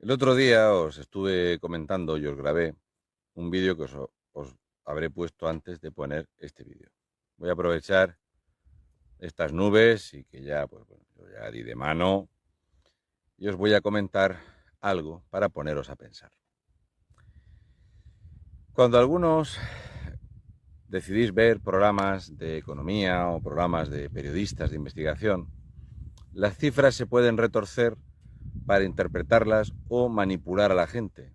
El otro día os estuve comentando y os grabé un vídeo que os habré puesto antes de poner este vídeo. Voy a aprovechar estas nubes y que ya, pues bueno, yo ya di de mano y os voy a comentar algo para poneros a pensar. Cuando algunos decidís ver programas de economía o programas de periodistas de investigación, las cifras se pueden retorcer para interpretarlas o manipular a la gente.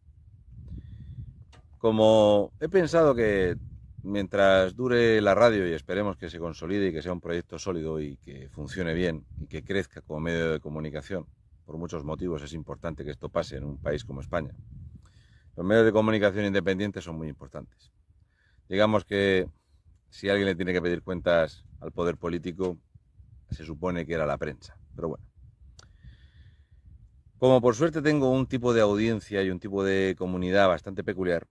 Como he pensado que mientras dure la radio y esperemos que se consolide y que sea un proyecto sólido y que funcione bien y que crezca como medio de comunicación, por muchos motivos es importante que esto pase en un país como España. Los medios de comunicación independientes son muy importantes. Digamos que si alguien le tiene que pedir cuentas al poder político, se supone que era la prensa. Pero bueno. Como por suerte tengo un tipo de audiencia y un tipo de comunidad bastante peculiar,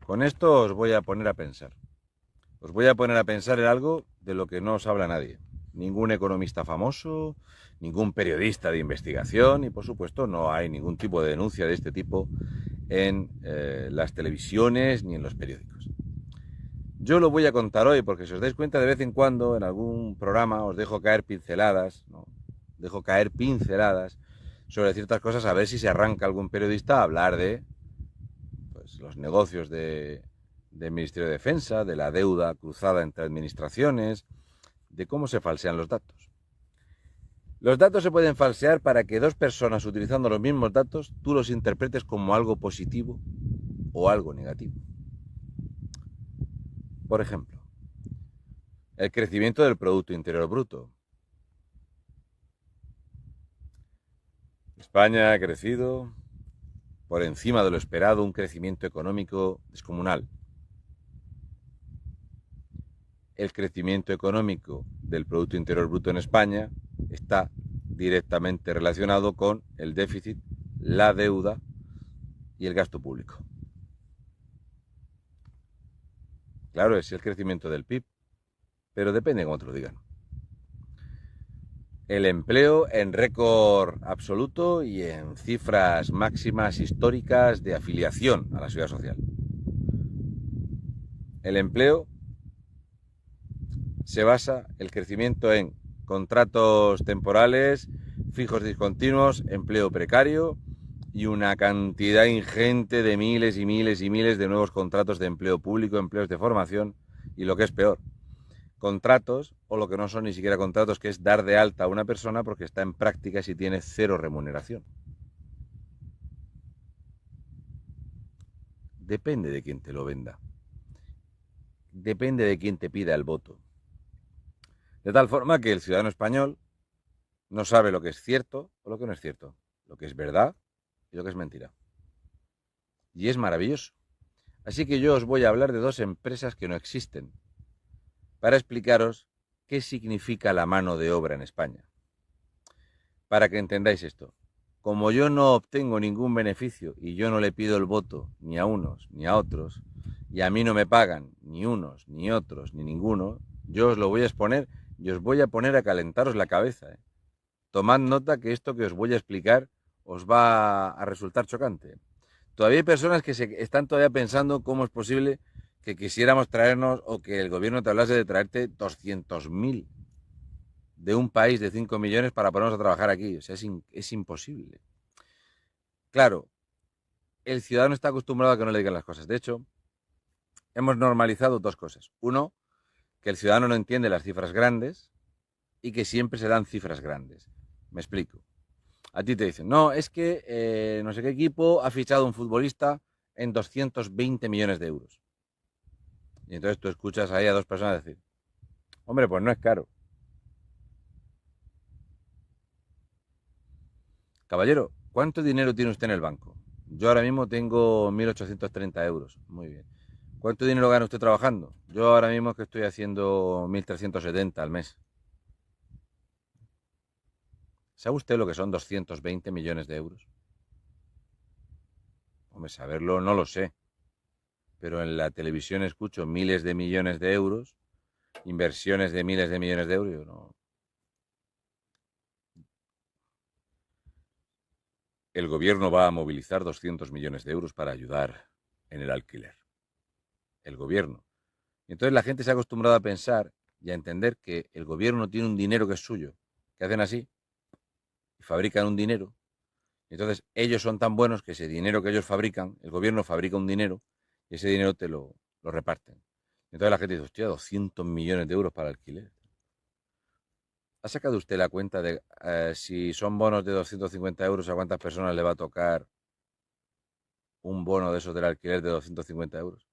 con esto os voy a poner a pensar. Os voy a poner a pensar en algo de lo que no os habla nadie. Ningún economista famoso, ningún periodista de investigación y por supuesto no hay ningún tipo de denuncia de este tipo en las televisiones ni en los periódicos. Yo lo voy a contar hoy porque si os dais cuenta de vez en cuando en algún programa os dejo caer pinceladas, ¿no? Dejo caer pinceladas sobre ciertas cosas a ver si se arranca algún periodista a hablar de pues, los negocios del Ministerio de Defensa, de la deuda cruzada entre administraciones, de cómo se falsean los datos. Los datos se pueden falsear para que dos personas utilizando los mismos datos tú los interpretes como algo positivo o algo negativo. Por ejemplo, el crecimiento del Producto Interior Bruto. España ha crecido por encima de lo esperado, un crecimiento económico descomunal. El crecimiento económico del Producto Interior Bruto en España está directamente relacionado con el déficit, la deuda y el gasto público. Claro, es el crecimiento del PIB, pero depende de cómo te lo digan. El empleo en récord absoluto y en cifras máximas históricas de afiliación a la seguridad social. El empleo se basa el crecimiento en contratos temporales, fijos discontinuos, empleo precario y una cantidad ingente de miles y miles y miles de nuevos contratos de empleo público, empleos de formación y lo que es peor, contratos o lo que no son ni siquiera contratos, que es dar de alta a una persona porque está en prácticas y tiene cero remuneración. Depende de quién te lo venda. Depende de quién te pida el voto. De tal forma que el ciudadano español no sabe lo que es cierto o lo que no es cierto, lo que es verdad y lo que es mentira. Y es maravilloso. Así que yo os voy a hablar de dos empresas que no existen, para explicaros qué significa la mano de obra en España. Para que entendáis esto, como yo no obtengo ningún beneficio y yo no le pido el voto ni a unos ni a otros, y a mí no me pagan ni unos, ni otros, ni ninguno, yo os lo voy a exponer y os voy a poner a calentaros la cabeza. Tomad nota que esto que os voy a explicar os va a resultar chocante. Todavía hay personas que están todavía pensando cómo es posible que quisiéramos traernos o que el gobierno te hablase de traerte 200.000 de un país de 5 millones para ponernos a trabajar aquí. O sea, es imposible. Claro, el ciudadano está acostumbrado a que no le digan las cosas. De hecho, hemos normalizado dos cosas. Uno, que el ciudadano no entiende las cifras grandes y que siempre se dan cifras grandes. Me explico. A ti te dicen, no, es que no sé qué equipo ha fichado un futbolista en 220 millones de euros. Y entonces tú escuchas ahí a dos personas decir, hombre, pues no es caro. Caballero, ¿cuánto dinero tiene usted en el banco? Yo ahora mismo tengo 1.830 euros. Muy bien. ¿Cuánto dinero gana usted trabajando? Yo ahora mismo que estoy haciendo 1.370 al mes. ¿Sabe usted lo que son 220 millones de euros? Hombre, saberlo no lo sé. Pero en la televisión escucho miles de millones de euros, inversiones de miles de millones de euros. No. el gobierno va a movilizar 200 millones de euros para ayudar en el alquiler. El gobierno. Y entonces la gente se ha acostumbrado a pensar y a entender que el gobierno tiene un dinero que es suyo, que hacen así y fabrican un dinero. Entonces ellos son tan buenos que ese dinero que ellos fabrican, el gobierno fabrica un dinero y ese dinero te lo reparten. Entonces la gente dice, hostia, 200 millones de euros para alquiler. ¿Ha sacado usted la cuenta de si son bonos de 250 euros, a cuántas personas le va a tocar un bono de esos del alquiler de 250 euros?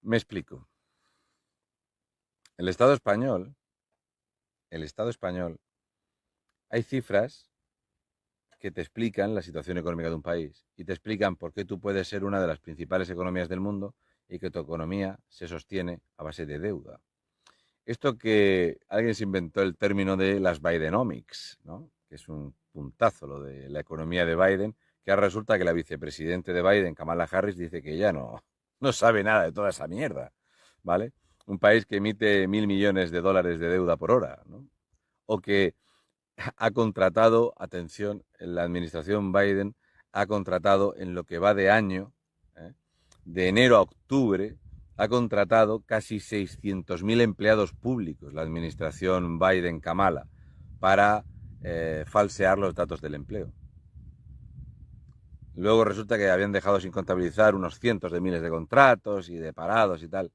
Me explico. El Estado español, hay cifras que te explican la situación económica de un país y te explican por qué tú puedes ser una de las principales economías del mundo y que tu economía se sostiene a base de deuda. Esto que alguien se inventó el término de las Bidenomics, ¿no? Que es un puntazo lo de la economía de Biden, que ahora resulta que la vicepresidente de Biden, Kamala Harris, dice que ella no sabe nada de toda esa mierda, ¿vale? Un país que emite 1.000 millones de dólares de deuda por hora, ¿no? O que ha contratado, atención, en la administración Biden ha contratado en lo que va de año, ¿eh? De enero a octubre, ha contratado casi 600.000 empleados públicos, la administración Biden-Kamala, para falsear los datos del empleo. Luego resulta que habían dejado sin contabilizar unos cientos de miles de contratos y de parados y tal.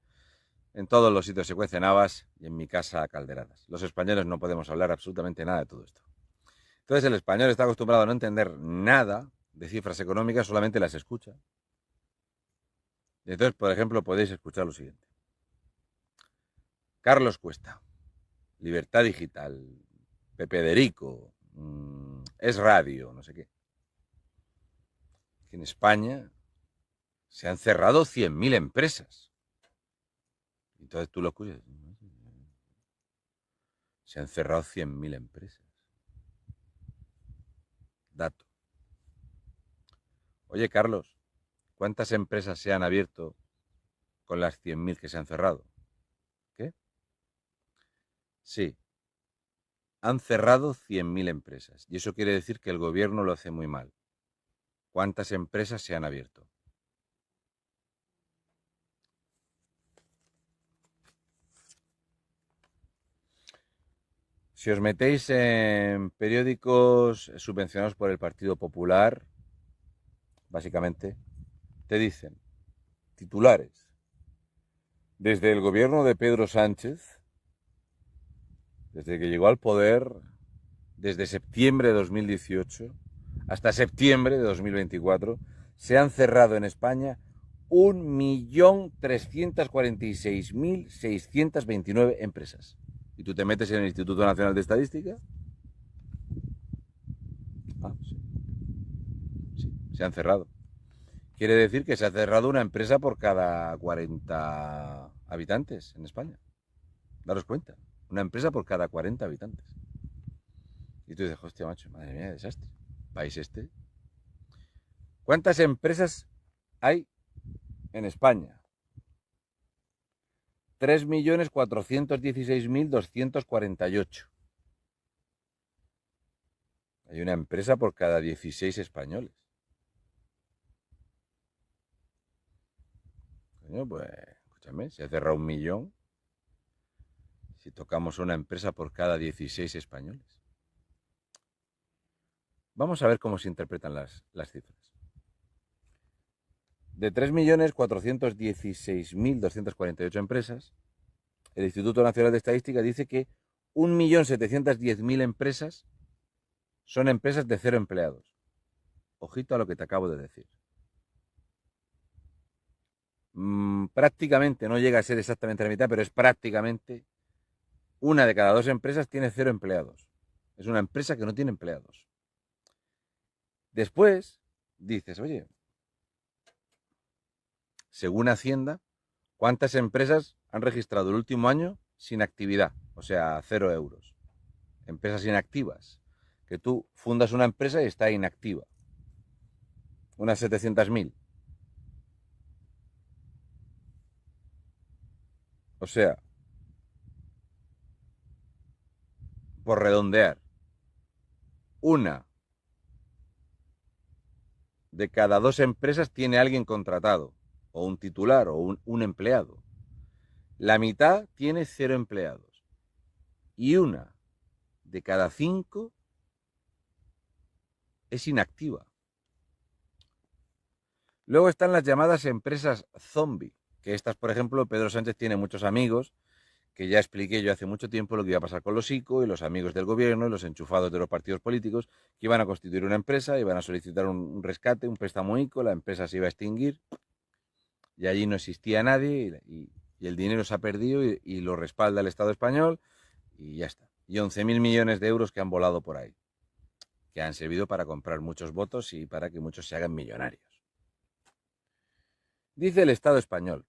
En todos los sitios se cuecen habas y en mi casa calderadas. Los españoles no podemos hablar absolutamente nada de todo esto. Entonces el español está acostumbrado a no entender nada de cifras económicas, solamente las escucha. Y entonces, por ejemplo, podéis escuchar lo siguiente. Carlos Cuesta, Libertad Digital, Pepe Derico, Es Radio, no sé qué. Que en España se han cerrado 100.000 empresas. Entonces tú lo escuchas. Se han cerrado 100.000 empresas. Dato. Oye, Carlos, ¿cuántas empresas se han abierto con las 100.000 que se han cerrado? ¿Qué? Sí, han cerrado 100.000 empresas. Y eso quiere decir que el gobierno lo hace muy mal. ¿Cuántas empresas se han abierto? Si os metéis en periódicos subvencionados por el Partido Popular, básicamente, te dicen titulares. Desde el gobierno de Pedro Sánchez, desde que llegó al poder, desde septiembre de 2018 hasta septiembre de 2024, se han cerrado en España 1.346.629 empresas. Y tú te metes en el Instituto Nacional de Estadística. Sí. Sí, se han cerrado. Quiere decir que se ha cerrado una empresa por cada 40 habitantes en España. Daros cuenta. Una empresa por cada 40 habitantes. Y tú dices, hostia, macho, madre mía, desastre. País este. ¿Cuántas empresas hay en España? 3.416.248. Hay una empresa por cada 16 españoles. Coño, pues, escúchame, se ha cerrado 1.000.000 si tocamos una empresa por cada 16 españoles. Vamos a ver cómo se interpretan las cifras. De 3.416.248 empresas, el Instituto Nacional de Estadística dice que 1.710.000 empresas son empresas de 0 empleados. Ojito a lo que te acabo de decir. Prácticamente, no llega a ser exactamente la mitad, pero es prácticamente una de cada 2 empresas tiene 0 empleados. Es una empresa que no tiene empleados. Después dices, oye, según Hacienda, ¿cuántas empresas han registrado el último año sin actividad? O sea, 0 euros. Empresas inactivas. Que tú fundas una empresa y está inactiva. Unas 700.000. O sea, por redondear, 1 de cada 2 empresas tiene alguien contratado, o un titular, o un empleado. La mitad tiene 0 empleados. Y 1 de cada 5 es inactiva. Luego están las llamadas empresas zombie, que estas, por ejemplo, Pedro Sánchez tiene muchos amigos, que ya expliqué yo hace mucho tiempo lo que iba a pasar con los ICO y los amigos del gobierno y los enchufados de los partidos políticos, que iban a constituir una empresa, iban a solicitar un rescate, un préstamo ICO, la empresa se iba a extinguir y allí no existía nadie y el dinero se ha perdido y lo respalda el Estado español y ya está. Y 11.000 millones de euros que han volado por ahí, que han servido para comprar muchos votos y para que muchos se hagan millonarios. Dice el Estado español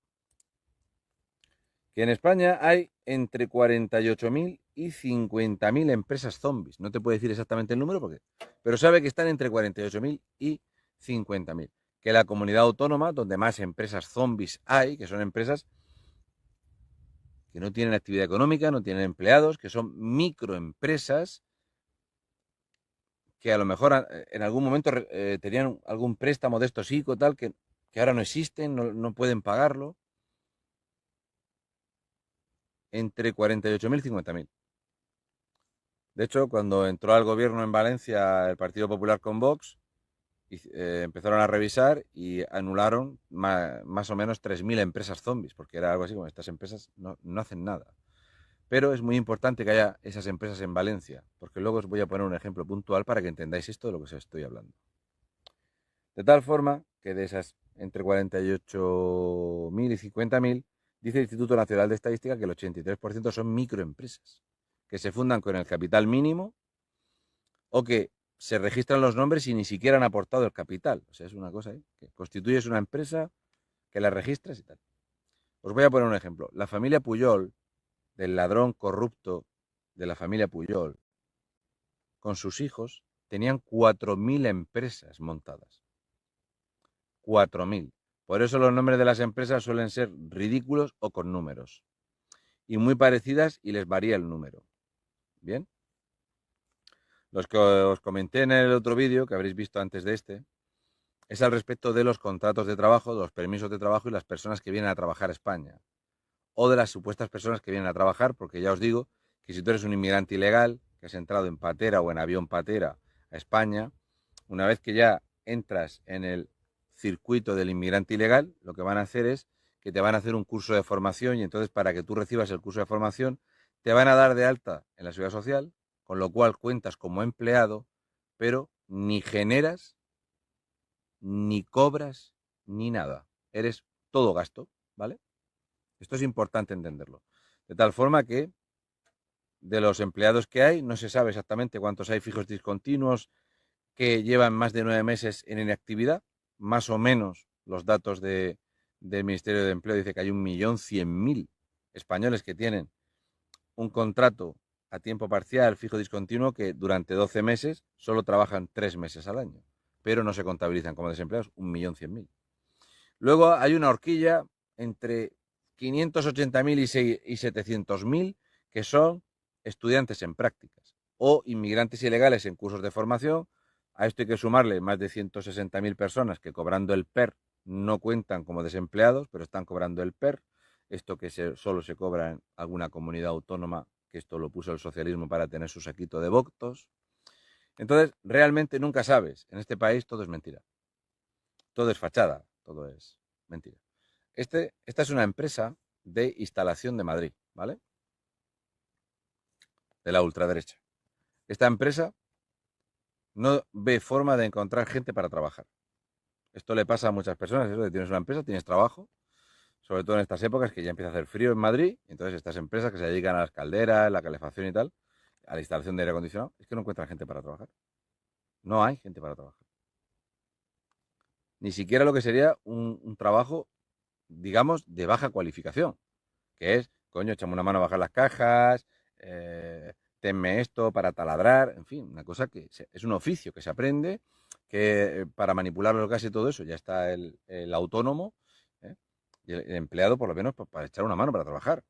que en España hay entre 48.000 y 50.000 empresas zombies. No te puedo decir exactamente el número, pero sabe que están entre 48.000 y 50.000. Que la comunidad autónoma donde más empresas zombies hay, que son empresas que no tienen actividad económica, no tienen empleados, que son microempresas que a lo mejor en algún momento tenían algún préstamo de estos ICO, tal, que ahora no existen, no pueden pagarlo. Entre 48.000 y 50.000. De hecho, cuando entró al gobierno en Valencia el Partido Popular con Vox, empezaron a revisar y anularon más o menos 3.000 empresas zombies, porque era algo así como estas empresas no hacen nada. Pero es muy importante que haya esas empresas en Valencia, porque luego os voy a poner un ejemplo puntual para que entendáis esto de lo que os estoy hablando. De tal forma que de esas entre 48.000 y 50.000, dice el Instituto Nacional de Estadística que el 83% son microempresas, que se fundan con el capital mínimo o que se registran los nombres y ni siquiera han aportado el capital. O sea, es una cosa, que constituyes una empresa, que la registras y tal. Os voy a poner un ejemplo. La familia Pujol, del ladrón corrupto de la familia Pujol, con sus hijos, tenían 4.000 empresas montadas. 4.000. Por eso los nombres de las empresas suelen ser ridículos o con números. Y muy parecidas y les varía el número. ¿Bien? Los que os comenté en el otro vídeo, que habréis visto antes de este, es al respecto de los contratos de trabajo, de los permisos de trabajo y las personas que vienen a trabajar a España. O de las supuestas personas que vienen a trabajar, porque ya os digo que si tú eres un inmigrante ilegal, que has entrado en patera o en avión patera a España, una vez que ya entras en el circuito del inmigrante ilegal, lo que van a hacer es que te van a hacer un curso de formación y entonces para que tú recibas el curso de formación te van a dar de alta en la seguridad social, con lo cual cuentas como empleado, pero ni generas, ni cobras, ni nada. Eres todo gasto, ¿vale? Esto es importante entenderlo. De tal forma que de los empleados que hay, no se sabe exactamente cuántos hay fijos discontinuos que llevan más de 9 meses en inactividad. Más o menos los datos del Ministerio de Empleo dice que hay 1.100.000 españoles que tienen un contrato a tiempo parcial, fijo discontinuo, que durante 12 meses solo trabajan 3 meses al año, pero no se contabilizan como desempleados, 1.100.000. Luego hay una horquilla entre 580.000 y 700.000 que son estudiantes en prácticas o inmigrantes ilegales en cursos de formación. A esto hay que sumarle más de 160.000 personas que cobrando el PER no cuentan como desempleados, pero están cobrando el PER. Esto que solo se cobra en alguna comunidad autónoma, que esto lo puso el socialismo para tener su saquito de votos. Entonces, realmente nunca sabes. En este país todo es mentira. Todo es fachada, todo es mentira. Esta es una empresa de instalación de Madrid, ¿vale? De la ultraderecha. Esta empresa no ve forma de encontrar gente para trabajar. Esto le pasa a muchas personas, eso de tienes una empresa, tienes trabajo, sobre todo en estas épocas que ya empieza a hacer frío en Madrid, entonces estas empresas que se dedican a las calderas, la calefacción y tal, a la instalación de aire acondicionado, es que no encuentran gente para trabajar. No hay gente para trabajar. Ni siquiera lo que sería un trabajo, digamos, de baja cualificación, que es, coño, échame una mano a bajar las cajas, tenme esto para taladrar, en fin, una cosa que es un oficio que se aprende, que para manipular los gases y todo eso ya está el autónomo, y el empleado por lo menos para echar una mano para trabajar,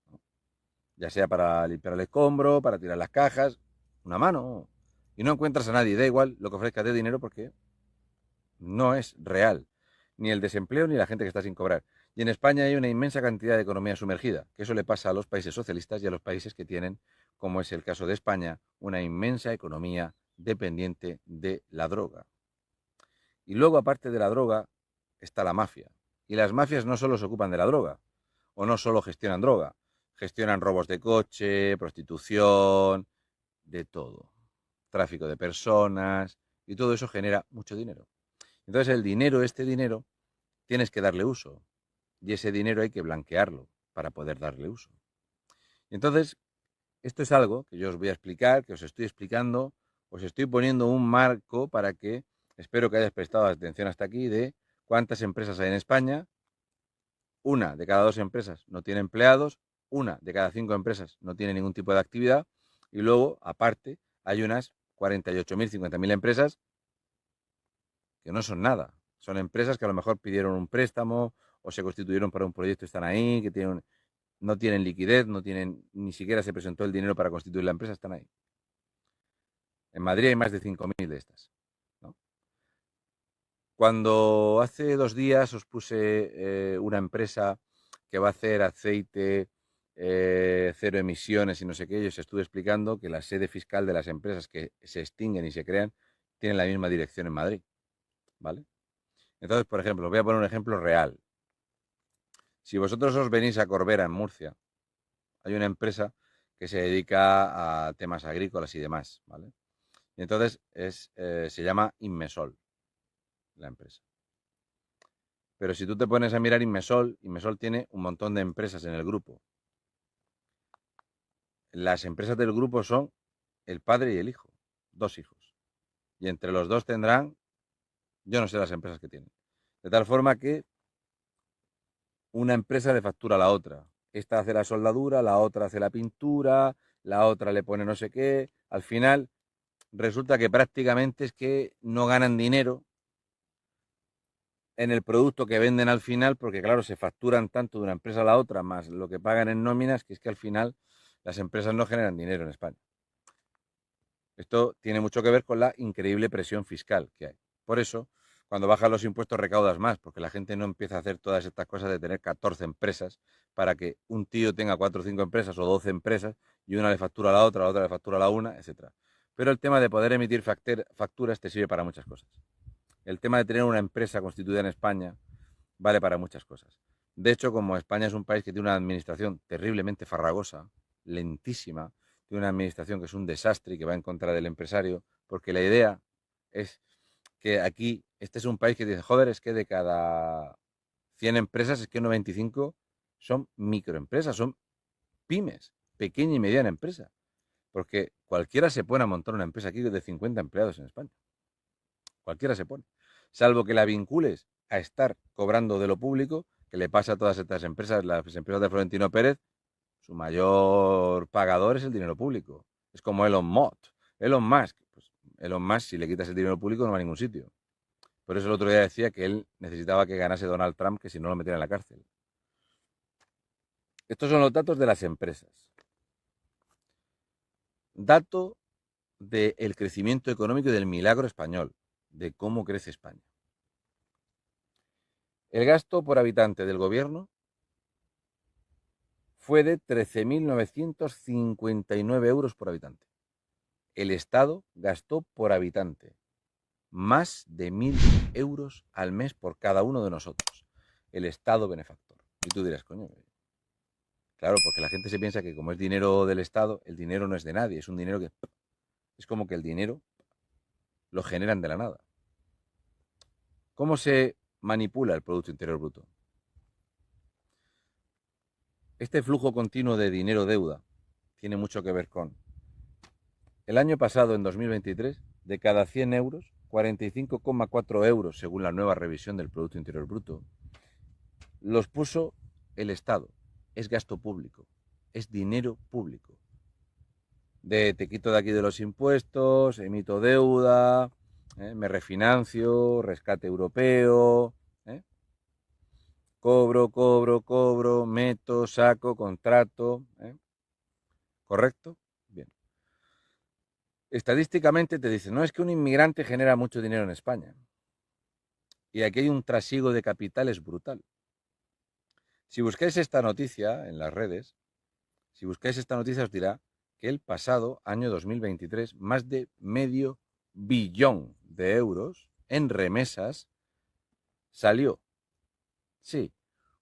¿no? ya sea para limpiar el escombro, para tirar las cajas, una mano. Y no encuentras a nadie, da igual lo que ofrezcas de dinero porque no es real. Ni el desempleo ni la gente que está sin cobrar. Y en España hay una inmensa cantidad de economía sumergida, que eso le pasa a los países socialistas y a los países que tienen, como es el caso de España, una inmensa economía dependiente de la droga. Y luego, aparte de la droga, está la mafia. Y las mafias no solo se ocupan de la droga, o no solo gestionan droga, gestionan robos de coche, prostitución, de todo. Tráfico de personas, y todo eso genera mucho dinero. Entonces el dinero, este dinero, tienes que darle uso. Y ese dinero hay que blanquearlo para poder darle uso. Entonces, esto es algo que yo os voy a explicar, que os estoy explicando, os estoy poniendo un marco para que, espero que hayáis prestado atención hasta aquí, de cuántas empresas hay en España. Una de cada dos empresas no tiene empleados, una de cada cinco empresas no tiene ningún tipo de actividad y luego, aparte, hay unas 48.000, 50.000 empresas que no son nada. Son empresas que a lo mejor pidieron un préstamo o se constituyeron para un proyecto y están ahí, que no tienen liquidez, no tienen, ni siquiera se presentó el dinero para constituir la empresa, están ahí. En Madrid hay más de 5.000 de estas, ¿no? Cuando hace 2 días os puse una empresa que va a hacer aceite, cero emisiones y no sé qué, y os estuve explicando que la sede fiscal de las empresas que se extinguen y se crean tienen la misma dirección en Madrid, ¿vale? Entonces, por ejemplo, os voy a poner un ejemplo real. Si vosotros os venís a Corbera, en Murcia, hay una empresa que se dedica a temas agrícolas y demás, ¿vale? Y entonces se llama Inmesol, la empresa. Pero si tú te pones a mirar Inmesol, Inmesol tiene un montón de empresas en el grupo. Las empresas del grupo son el padre y el hijo, dos hijos. Y entre los dos tendrán, yo no sé las empresas que tienen. De tal forma que una empresa le factura a la otra. Esta hace la soldadura, la otra hace la pintura, la otra le pone no sé qué. Al final resulta que prácticamente es que no ganan dinero en el producto que venden al final, porque claro, se facturan tanto de una empresa a la otra, más lo que pagan en nóminas, que es que al final las empresas no generan dinero en España. Esto tiene mucho que ver con la increíble presión fiscal que hay. Por eso, cuando bajan los impuestos recaudas más, porque la gente no empieza a hacer todas estas cosas de tener 14 empresas para que un tío tenga 4 o 5 empresas o 12 empresas y una le factura a la otra le factura a la una, etcétera. Pero el tema de poder emitir facturas te sirve para muchas cosas. El tema de tener una empresa constituida en España vale para muchas cosas. De hecho, como España es un país que tiene una administración terriblemente farragosa, lentísima, tiene una administración que es un desastre y que va en contra del empresario, porque la idea es que aquí, este es un país que dice, joder, es que de cada 100 empresas, es que 95 son microempresas, son pymes, pequeña y mediana empresa. Porque cualquiera se pone a montar una empresa aquí de 50 empleados en España. Cualquiera se pone. Salvo que la vincules a estar cobrando de lo público, que le pasa a todas estas empresas, las empresas de Florentino Pérez, su mayor pagador es el dinero público. Es como Elon Musk. Elon Musk, pues Elon Musk, si le quitas el dinero público, no va a ningún sitio. Por eso el otro día decía que él necesitaba que ganase Donald Trump, que si no lo metieran en la cárcel. Estos son los datos de las empresas. Dato del crecimiento económico y del milagro español, de cómo crece España. El gasto por habitante del gobierno fue de 13.959 euros por habitante. El Estado gastó por habitante más de 1.000 euros al mes por cada uno de nosotros. El Estado benefactor. Y tú dirás, coño, claro, porque la gente se piensa que como es dinero del Estado, el dinero no es de nadie, es un dinero que es como que el dinero lo generan de la nada. ¿Cómo se manipula el Producto Interior Bruto? Este flujo continuo de dinero-deuda tiene mucho que ver con el año pasado, en 2023, de cada 100 euros, 45,4 euros, según la nueva revisión del Producto Interior Bruto, los puso el Estado. Es gasto público, es dinero público. Te quito de aquí de los impuestos, emito deuda, me refinancio, rescate europeo, cobro, meto, saco, contrato. ¿Correcto? Bien. Estadísticamente te dicen, no es que un inmigrante genera mucho dinero en España. Y aquí hay un trasiego de capitales brutal. Si buscáis esta noticia en las redes, si buscáis esta noticia os dirá que el pasado año 2023 más de medio billón de euros en remesas salió. Sí,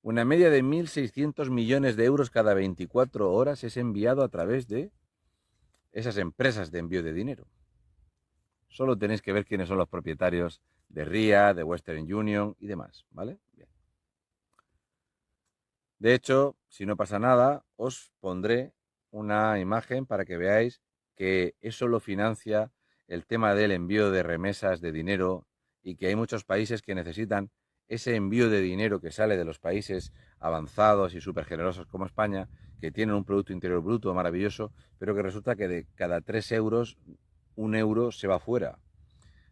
una media de 1.600 millones de euros cada 24 horas es enviado a través de esas empresas de envío de dinero. Solo tenéis que ver quiénes son los propietarios de RIA, de Western Union y demás, ¿vale? Bien. De hecho, si no pasa nada, os pondré una imagen para que veáis que eso lo financia el tema del envío de remesas de dinero y que hay muchos países que necesitan ese envío de dinero que sale de los países avanzados y súper generosos como España, que tienen un Producto Interior Bruto maravilloso, pero que resulta que de cada 3 euros, 1 euro se va fuera.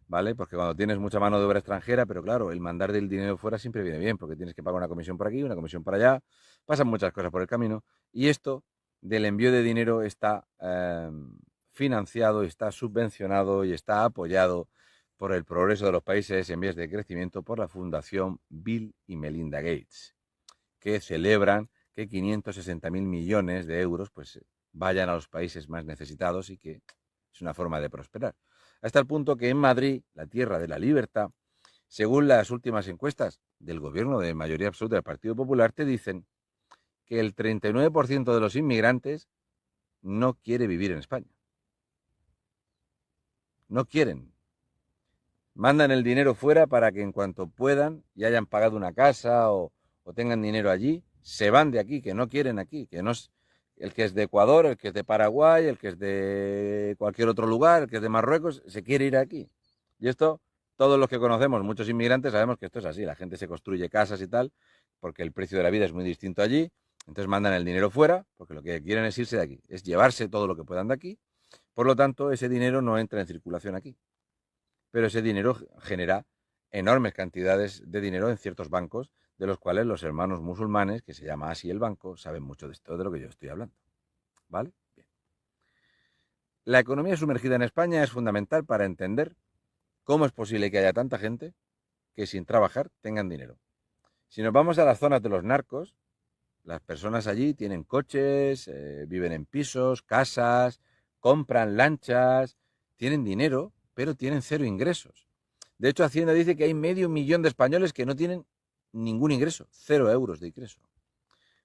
¿Vale? Porque cuando tienes mucha mano de obra extranjera, pero claro, el mandar del dinero fuera siempre viene bien, porque tienes que pagar una comisión por aquí, una comisión por allá, pasan muchas cosas por el camino, y esto del envío de dinero está financiado, está subvencionado y está apoyado por el progreso de los países en vías de crecimiento por la Fundación Bill y Melinda Gates, que celebran que 560.000 millones de euros pues, vayan a los países más necesitados y que es una forma de prosperar. Hasta el punto que en Madrid, la tierra de la libertad, según las últimas encuestas del gobierno de mayoría absoluta del Partido Popular, te dicen que el 39% de los inmigrantes no quiere vivir en España. No quieren. Mandan el dinero fuera para que en cuanto puedan y hayan pagado una casa o tengan dinero allí, se van de aquí, que no quieren aquí, que no es el que es de Ecuador, el que es de Paraguay, el que es de cualquier otro lugar, el que es de Marruecos, se quiere ir aquí. Y esto, todos los que conocemos, muchos inmigrantes, sabemos que esto es así. La gente se construye casas y tal, porque el precio de la vida es muy distinto allí. Entonces mandan el dinero fuera, porque lo que quieren es irse de aquí, es llevarse todo lo que puedan de aquí. Por lo tanto, ese dinero no entra en circulación aquí. Pero ese dinero genera enormes cantidades de dinero en ciertos bancos, de los cuales los hermanos musulmanes, que se llama así el banco, saben mucho de esto, de lo que yo estoy hablando. ¿Vale? Bien. La economía sumergida en España es fundamental para entender cómo es posible que haya tanta gente que sin trabajar tengan dinero. Si nos vamos a las zonas de los narcos, las personas allí tienen coches, viven en pisos, casas, compran lanchas, tienen dinero, pero tienen cero ingresos. De hecho, Hacienda dice que hay 500.000 de españoles que no tienen ningún ingreso, 0 euros de ingreso.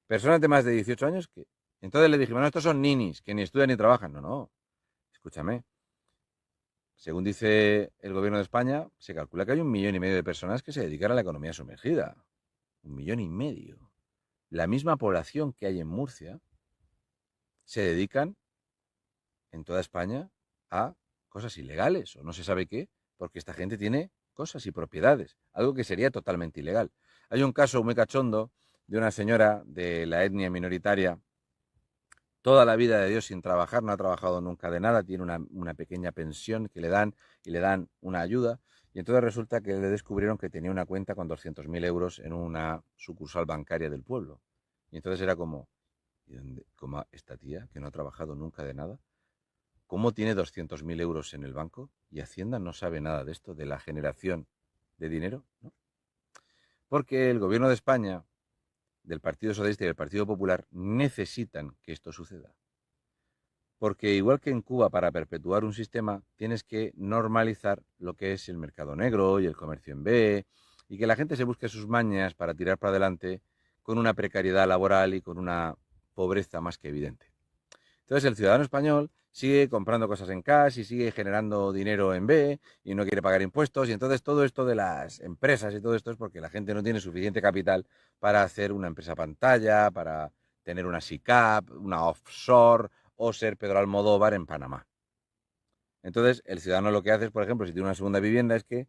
Personas de más de 18 años que... Entonces le dijimos, bueno, estos son ninis, que ni estudian ni trabajan. No, no, escúchame. Según dice el gobierno de España, se calcula que hay 1,5 millones de personas que se dedican a la economía sumergida. 1,5 millones. La misma población que hay en Murcia se dedican en toda España a cosas ilegales o no se sabe qué, porque esta gente tiene cosas y propiedades, algo que sería totalmente ilegal. Hay un caso muy cachondo de una señora de la etnia minoritaria, toda la vida de Dios sin trabajar, no ha trabajado nunca de nada, tiene una pequeña pensión que le dan y le dan una ayuda, y entonces resulta que le descubrieron que tenía una cuenta con 200.000 euros en una sucursal bancaria del pueblo. Y entonces era como, ¿y dónde, cómo esta tía que no ha trabajado nunca de nada? ¿Cómo tiene 200.000 euros en el banco y Hacienda no sabe nada de esto, de la generación de dinero? ¿No? Porque el gobierno de España, del Partido Socialista y del Partido Popular, necesitan que esto suceda. Porque igual que en Cuba, para perpetuar un sistema, tienes que normalizar lo que es el mercado negro y el comercio en B, y que la gente se busque sus mañas para tirar para adelante con una precariedad laboral y con una pobreza más que evidente. Entonces el ciudadano español sigue comprando cosas en cash y sigue generando dinero en B y no quiere pagar impuestos. Y entonces todo esto de las empresas y todo esto es porque la gente no tiene suficiente capital para hacer una empresa pantalla, para tener una SICAP, una offshore o ser Pedro Almodóvar en Panamá. Entonces el ciudadano lo que hace es, por ejemplo, si tiene una segunda vivienda, es que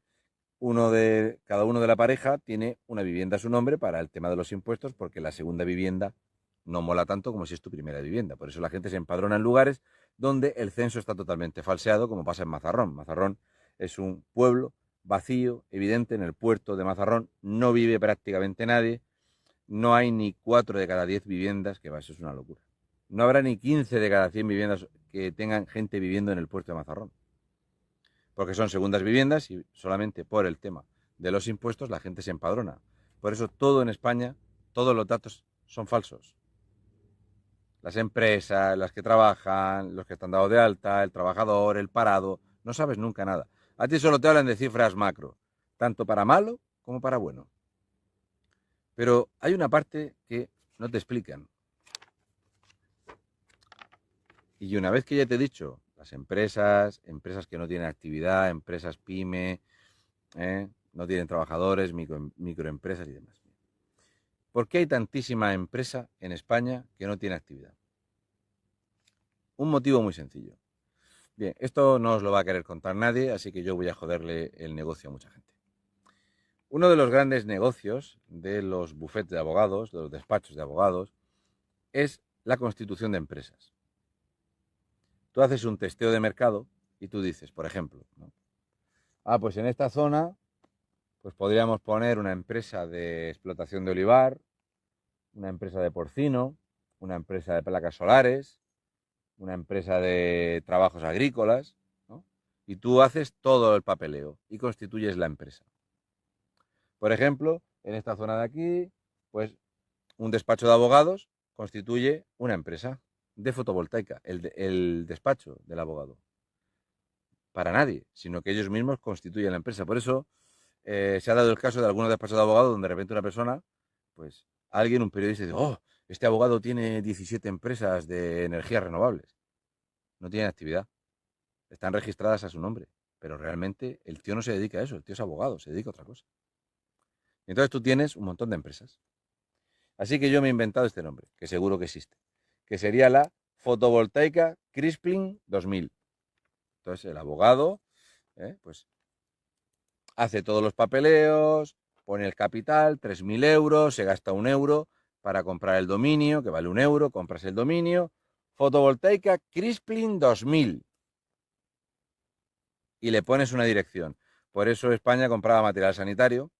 cada uno de la pareja tiene una vivienda a su nombre para el tema de los impuestos, porque la segunda vivienda no mola tanto como si es tu primera vivienda. Por eso la gente se empadrona en lugares donde el censo está totalmente falseado, como pasa en Mazarrón. Mazarrón es un pueblo vacío, evidente, en el puerto de Mazarrón. No vive prácticamente nadie. No hay ni 4 de cada 10 viviendas, que va, eso es una locura. no habrá ni 15 de cada 100 viviendas que tengan gente viviendo en el puerto de Mazarrón. Porque son segundas viviendas y solamente por el tema de los impuestos la gente se empadrona. Por eso todo en España, todos los datos son falsos. Las empresas, las que trabajan, los que están dados de alta, el trabajador, el parado, no sabes nunca nada. A ti solo te hablan de cifras macro, tanto para malo como para bueno. Pero hay una parte que no te explican. Y una vez que ya te he dicho, las empresas que no tienen actividad, empresas pyme, no tienen trabajadores, microempresas y demás. ¿Por qué hay tantísima empresa en España que no tiene actividad? Un motivo muy sencillo. Bien, esto no os lo va a querer contar nadie, así que yo voy a joderle el negocio a mucha gente. Uno de los grandes negocios de los bufetes de abogados, de los despachos de abogados, es la constitución de empresas. Tú haces un testeo de mercado y tú dices, por ejemplo, ¿no? Pues en esta zona pues podríamos poner una empresa de explotación de olivar, una empresa de porcino, una empresa de placas solares, una empresa de trabajos agrícolas, ¿no? Y tú haces todo el papeleo y constituyes la empresa. Por ejemplo, en esta zona de aquí, pues un despacho de abogados constituye una empresa de fotovoltaica, el despacho del abogado. Para nadie, sino que ellos mismos constituyen la empresa. Por eso se ha dado el caso de algunos despachos de abogados donde de repente una persona, pues alguien, un periodista, dice, este abogado tiene 17 empresas de energías renovables. No tienen actividad. Están registradas a su nombre. Pero realmente el tío no se dedica a eso, el tío es abogado, se dedica a otra cosa. Entonces tú tienes un montón de empresas. Así que yo me he inventado este nombre, que seguro que existe, que sería la fotovoltaica Crispling 2000. Entonces el abogado, pues hace todos los papeleos, pone el capital, 3.000 euros, se gasta 1 euro para comprar el dominio, que vale 1 euro, compras el dominio, fotovoltaica Crispling 2000. Y le pones una dirección. Por eso España compraba material sanitario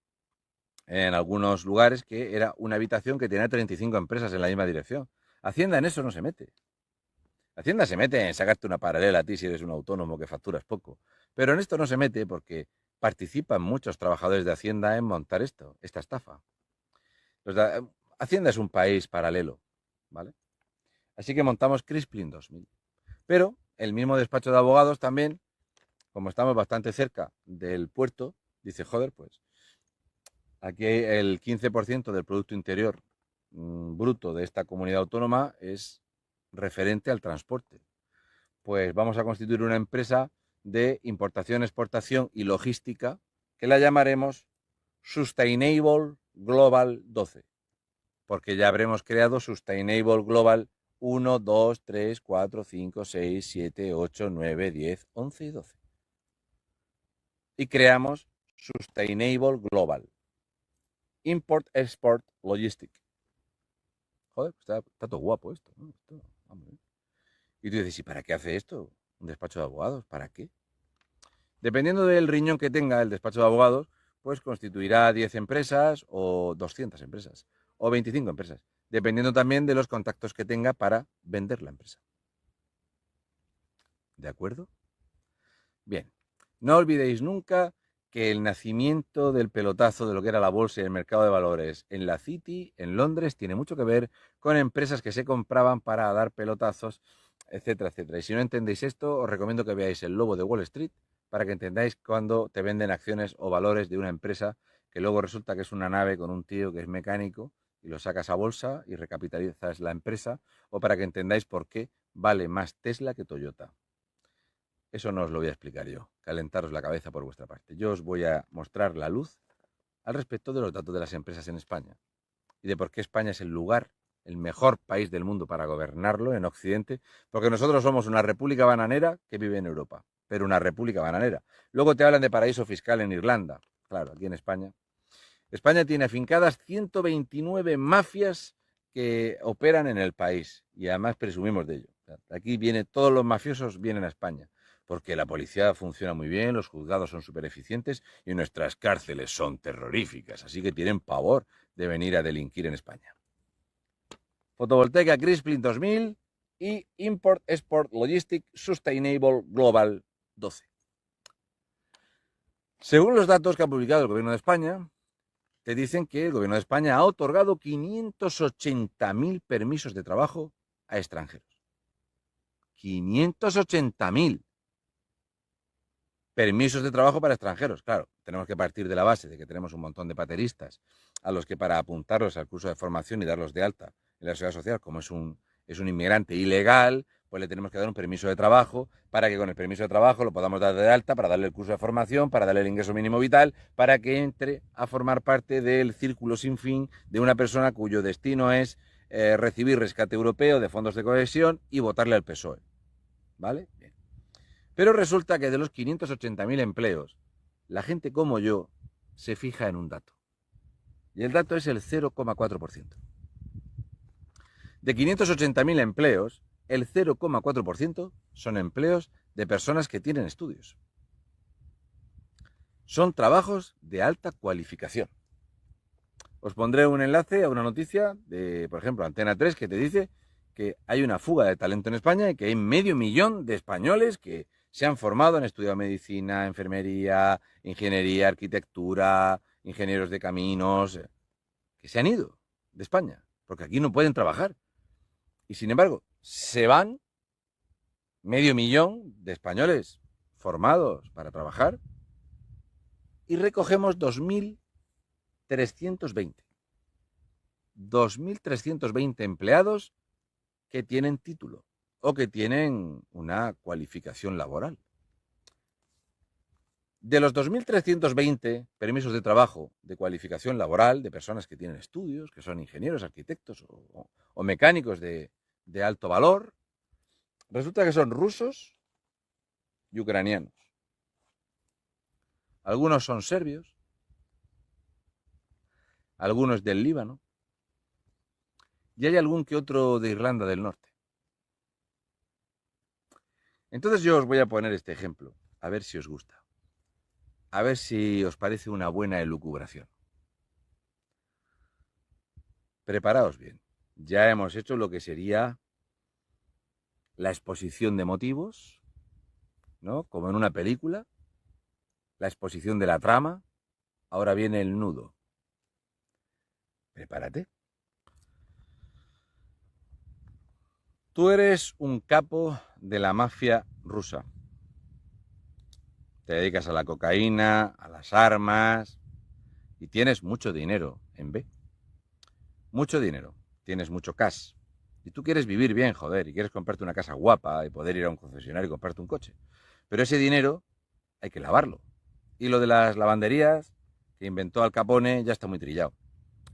en algunos lugares que era una habitación que tenía 35 empresas en la misma dirección. Hacienda en eso no se mete. Hacienda se mete en sacarte una paralela a ti si eres un autónomo que facturas poco. Pero en esto no se mete porque participan muchos trabajadores de Hacienda en montar esta estafa. Hacienda es un país paralelo, ¿vale? Así que montamos Crispling 2000. Pero el mismo despacho de abogados también, como estamos bastante cerca del puerto, dice, joder, pues aquí el 15% del Producto Interior bruto de esta comunidad autónoma es referente al transporte. Pues vamos a constituir una empresa de importación, exportación y logística que la llamaremos Sustainable Global 12, porque ya habremos creado Sustainable Global 1, 2, 3, 4, 5, 6, 7, 8, 9, 10, 11 y 12. Y creamos Sustainable Global Import, Export, Logistic. Joder, está todo guapo esto, ¿no? Y tú dices, ¿y para qué hace esto? ¿Un despacho de abogados? ¿Para qué? Dependiendo del riñón que tenga el despacho de abogados, pues constituirá 10 empresas o 200 empresas o 25 empresas, dependiendo también de los contactos que tenga para vender la empresa. ¿De acuerdo? Bien, no olvidéis nunca que el nacimiento del pelotazo de lo que era la bolsa y el mercado de valores en la City, en Londres, tiene mucho que ver con empresas que se compraban para dar pelotazos, etcétera, etcétera. Y si no entendéis esto, os recomiendo que veáis El Lobo de Wall Street para que entendáis cuando te venden acciones o valores de una empresa que luego resulta que es una nave con un tío que es mecánico y lo sacas a bolsa y recapitalizas la empresa, o para que entendáis por qué vale más Tesla que Toyota. Eso no os lo voy a explicar yo, calentaros la cabeza por vuestra parte. Yo os voy a mostrar la luz al respecto de los datos de las empresas en España y de por qué España es el lugar, el mejor país del mundo para gobernarlo en Occidente, porque nosotros somos una república bananera que vive en Europa, pero una república bananera. Luego te hablan de paraíso fiscal en Irlanda. Claro, aquí en España. España tiene afincadas 129 mafias que operan en el país y además presumimos de ello. Aquí todos los mafiosos vienen a España porque la policía funciona muy bien, los juzgados son súper eficientes y nuestras cárceles son terroríficas, así que tienen pavor de venir a delinquir en España. Fotovoltaica Crispling 2000 y Import Export Logistic Sustainable Global 12. Según los datos que ha publicado el Gobierno de España, te dicen que el Gobierno de España ha otorgado 580.000 permisos de trabajo a extranjeros. 580.000 permisos de trabajo para extranjeros. Claro, tenemos que partir de la base de que tenemos un montón de pateristas a los que para apuntarlos al curso de formación y darlos de alta en la seguridad social, como es un inmigrante ilegal, pues le tenemos que dar un permiso de trabajo para que con el permiso de trabajo lo podamos dar de alta, para darle el curso de formación, para darle el ingreso mínimo vital, para que entre a formar parte del círculo sin fin de una persona cuyo destino es recibir rescate europeo de fondos de cohesión y votarle al PSOE. ¿Vale? Bien. Pero resulta que de los 580.000 empleos, la gente como yo se fija en un dato. Y el dato es el 0,4%. De 580.000 empleos, el 0,4% son empleos de personas que tienen estudios. Son trabajos de alta cualificación. Os pondré un enlace a una noticia de, por ejemplo, Antena 3, que te dice que hay una fuga de talento en España y que hay 500.000 de españoles que se han formado, han estudiado medicina, enfermería, ingeniería, arquitectura, ingenieros de caminos, que se han ido de España, porque aquí no pueden trabajar. Y sin embargo, se van 500.000 de españoles formados para trabajar y recogemos 2.320. 2.320 empleados que tienen título o que tienen una cualificación laboral. De los 2.320 permisos de trabajo de cualificación laboral de personas que tienen estudios, que son ingenieros, arquitectos o mecánicos de alto valor, resulta que son rusos y ucranianos. Algunos son serbios, algunos del Líbano, y hay algún que otro de Irlanda del Norte. Entonces yo os voy a poner este ejemplo, a ver si os gusta, a ver si os parece una buena elucubración. Preparaos bien, ya hemos hecho lo que sería la exposición de motivos, ¿no? Como en una película, la exposición de la trama, ahora viene el nudo. Prepárate. Tú eres un capo de la mafia rusa. Te dedicas a la cocaína, a las armas y tienes mucho dinero en B. Mucho dinero. Tienes mucho cash. Y tú quieres vivir bien, joder, y quieres comprarte una casa guapa y poder ir a un concesionario y comprarte un coche. Pero ese dinero hay que lavarlo. Y lo de las lavanderías que inventó Al Capone ya está muy trillado.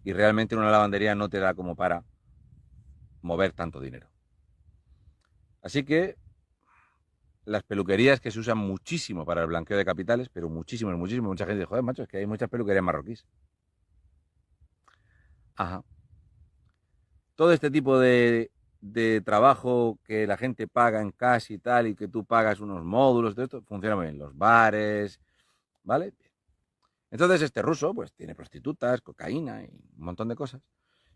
Y realmente una lavandería no te da como para mover tanto dinero. Así que las peluquerías que se usan muchísimo para el blanqueo de capitales, pero muchísimo, mucha gente dice, joder, macho, es que hay muchas peluquerías marroquíes. Ajá. Todo este tipo de trabajo que la gente paga en cash y tal, y que tú pagas unos módulos, de esto, funciona muy bien. Los bares, ¿vale? Entonces este ruso, pues tiene prostitutas, cocaína y un montón de cosas.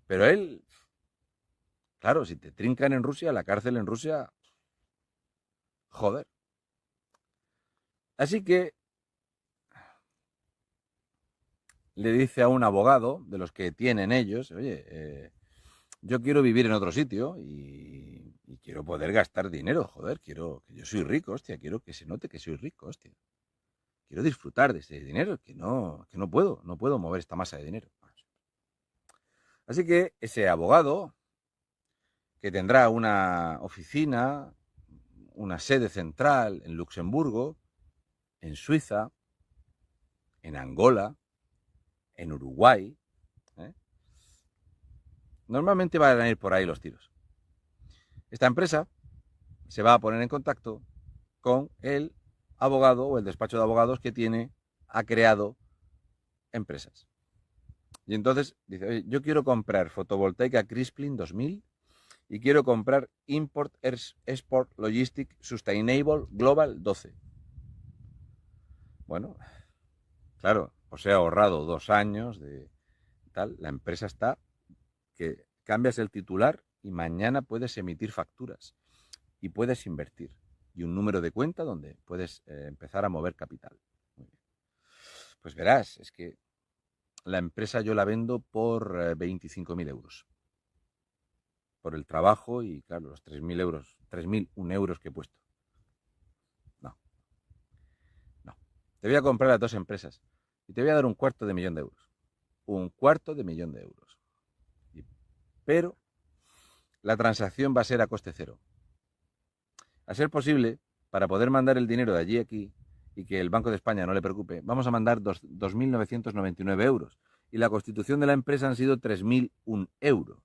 Pero él, claro, si te trincan en Rusia, la cárcel en Rusia, joder. Así que le dice a un abogado, de los que tienen ellos, oye, yo quiero vivir en otro sitio y quiero poder gastar dinero, joder, quiero, que yo soy rico, hostia, quiero que se note que soy rico, hostia. Quiero disfrutar de ese dinero, que no puedo mover esta masa de dinero. Así que ese abogado, que tendrá una oficina, una sede central en Luxemburgo, en Suiza, en Angola, en Uruguay, normalmente van a ir por ahí los tiros. Esta empresa se va a poner en contacto con el abogado o el despacho de abogados que ha creado empresas. Y entonces dice, oye, yo quiero comprar fotovoltaica Crisplin 2000 y quiero comprar Import Export Logistic Sustainable Global 12. Bueno, claro, os he ahorrado 2 años de tal. La empresa está que cambias el titular y mañana puedes emitir facturas. y puedes invertir. Y un número de cuenta donde puedes empezar a mover capital. Muy bien. Pues verás, es que la empresa yo la vendo por 25.000 euros. Por el trabajo y, claro, los 3.000 euros, 3.001 euros que he puesto. No, no. Te voy a comprar las dos empresas y te voy a dar 250.000 euros. 250.000 euros. Pero la transacción va a ser a coste cero. A ser posible, para poder mandar el dinero de allí a aquí y que el Banco de España no le preocupe, vamos a mandar 2.999 euros. Y la constitución de la empresa han sido 3.001 euros.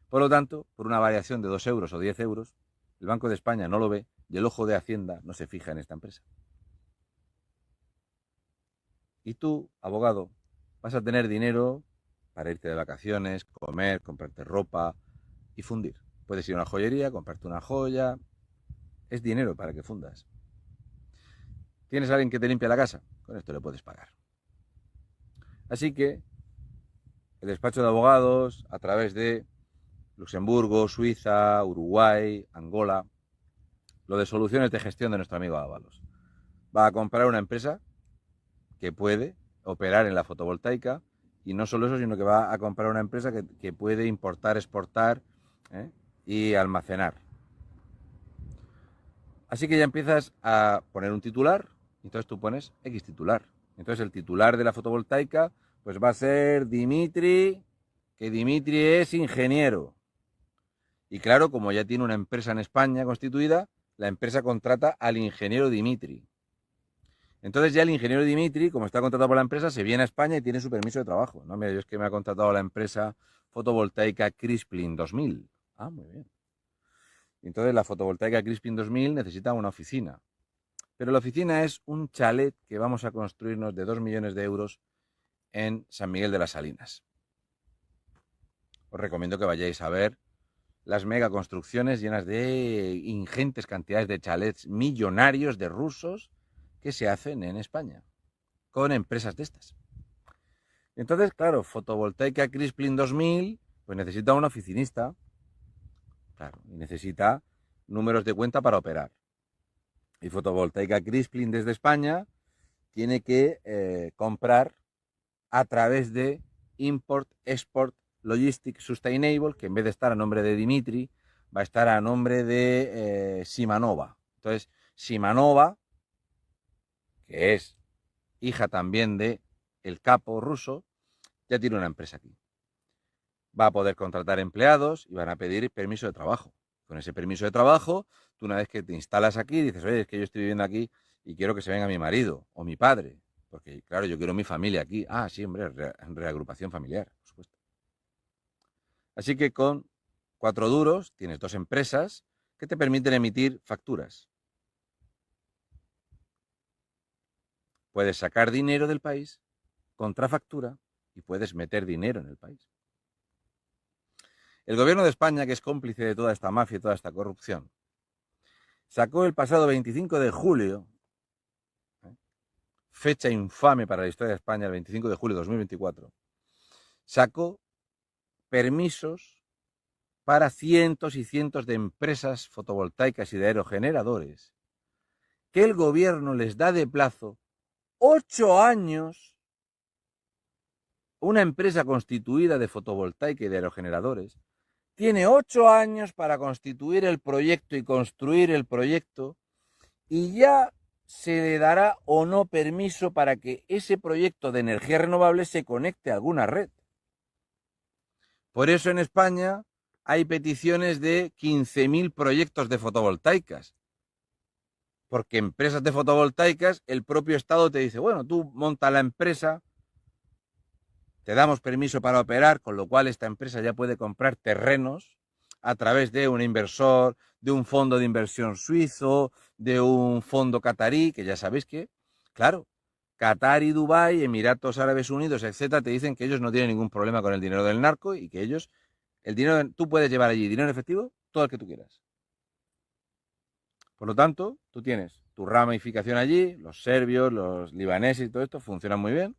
Por lo tanto, por una variación de 2 euros o 10 euros, el Banco de España no lo ve y el ojo de Hacienda no se fija en esta empresa. Y tú, abogado, vas a tener dinero para irte de vacaciones, comer, comprarte ropa y fundir. Puedes ir a una joyería, comprarte una joya. Es dinero para que fundas. ¿Tienes a alguien que te limpia la casa? Con esto le puedes pagar. Así que el despacho de abogados, a través de Luxemburgo, Suiza, Uruguay, Angola, lo de soluciones de gestión de nuestro amigo Ábalos, va a comprar una empresa que puede operar en la fotovoltaica y no solo eso, sino que va a comprar una empresa que puede importar, exportar y almacenar. Así que ya empiezas a poner un titular, entonces tú pones X titular. Entonces el titular de la fotovoltaica pues va a ser Dimitri, que Dimitri es ingeniero. Y claro, como ya tiene una empresa en España constituida, la empresa contrata al ingeniero Dimitri. Entonces ya el ingeniero Dimitri, como está contratado por la empresa, se viene a España y tiene su permiso de trabajo. No, mira, yo es que me ha contratado la empresa fotovoltaica Crispin 2000. Ah, muy bien. Entonces la fotovoltaica Crispin 2000 necesita una oficina. Pero la oficina es un chalet que vamos a construirnos de 2 millones de euros en San Miguel de las Salinas. Os recomiendo que vayáis a ver las megaconstrucciones llenas de ingentes cantidades de chalets millonarios de rusos que se hacen en España con empresas de estas. Entonces, claro, fotovoltaica Crispin 2000 pues necesita un oficinista, claro, y necesita números de cuenta para operar. Y fotovoltaica Crispin desde España tiene que comprar a través de Import, Export, Logistics Sustainable, que en vez de estar a nombre de Dimitri, va a estar a nombre de Simanova. Entonces, Simanova, que es hija también de el capo ruso, ya tiene una empresa aquí. Va a poder contratar empleados y van a pedir permiso de trabajo. Con ese permiso de trabajo, tú una vez que te instalas aquí, dices, oye, es que yo estoy viviendo aquí y quiero que se venga mi marido o mi padre. Porque, claro, yo quiero mi familia aquí. Ah, sí, hombre, reagrupación familiar, por supuesto. Así que con 4 duros tienes 2 empresas que te permiten emitir facturas. Puedes sacar dinero del país contra factura y puedes meter dinero en el país. El gobierno de España, que es cómplice de toda esta mafia y toda esta corrupción, sacó el pasado 25 de julio, fecha infame para la historia de España, el 25 de julio de 2024, sacó permisos para cientos y cientos de empresas fotovoltaicas y de aerogeneradores que el gobierno les da de plazo 8 años. Una empresa constituida de fotovoltaica y de aerogeneradores tiene 8 años para constituir el proyecto y construir el proyecto y ya se le dará o no permiso para que ese proyecto de energía renovable se conecte a alguna red. Por eso en España hay peticiones de 15.000 proyectos de fotovoltaicas. Porque empresas de fotovoltaicas, el propio Estado te dice, bueno, tú monta la empresa, te damos permiso para operar, con lo cual esta empresa ya puede comprar terrenos a través de un inversor, de un fondo de inversión suizo, de un fondo catarí, que ya sabéis que, claro, Qatar y Dubái, Emiratos Árabes Unidos, etcétera, te dicen que ellos no tienen ningún problema con el dinero del narco y que ellos, el dinero, tú puedes llevar allí dinero en efectivo, todo el que tú quieras. Por lo tanto, tú tienes tu ramificación allí, los serbios, los libaneses y todo esto funcionan muy bien.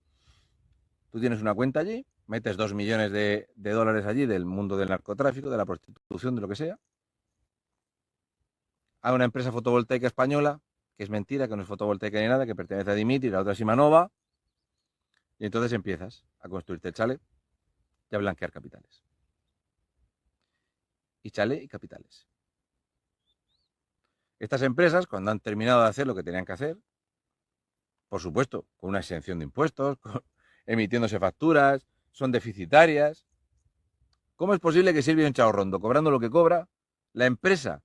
Tú tienes una cuenta allí, metes 2 millones de dólares allí del mundo del narcotráfico, de la prostitución, de lo que sea. a una empresa fotovoltaica española, que es mentira, que no es fotovoltaica ni nada, que pertenece a Dimitri, la otra es Imanova, y entonces empiezas a construirte el chalet y a blanquear capitales. Y chalet y capitales. Estas empresas, cuando han terminado de hacer lo que tenían que hacer, por supuesto, con una exención de impuestos, emitiéndose facturas, son deficitarias. ¿Cómo es posible que Silvio Inchaurrondo, cobrando lo que cobra, la empresa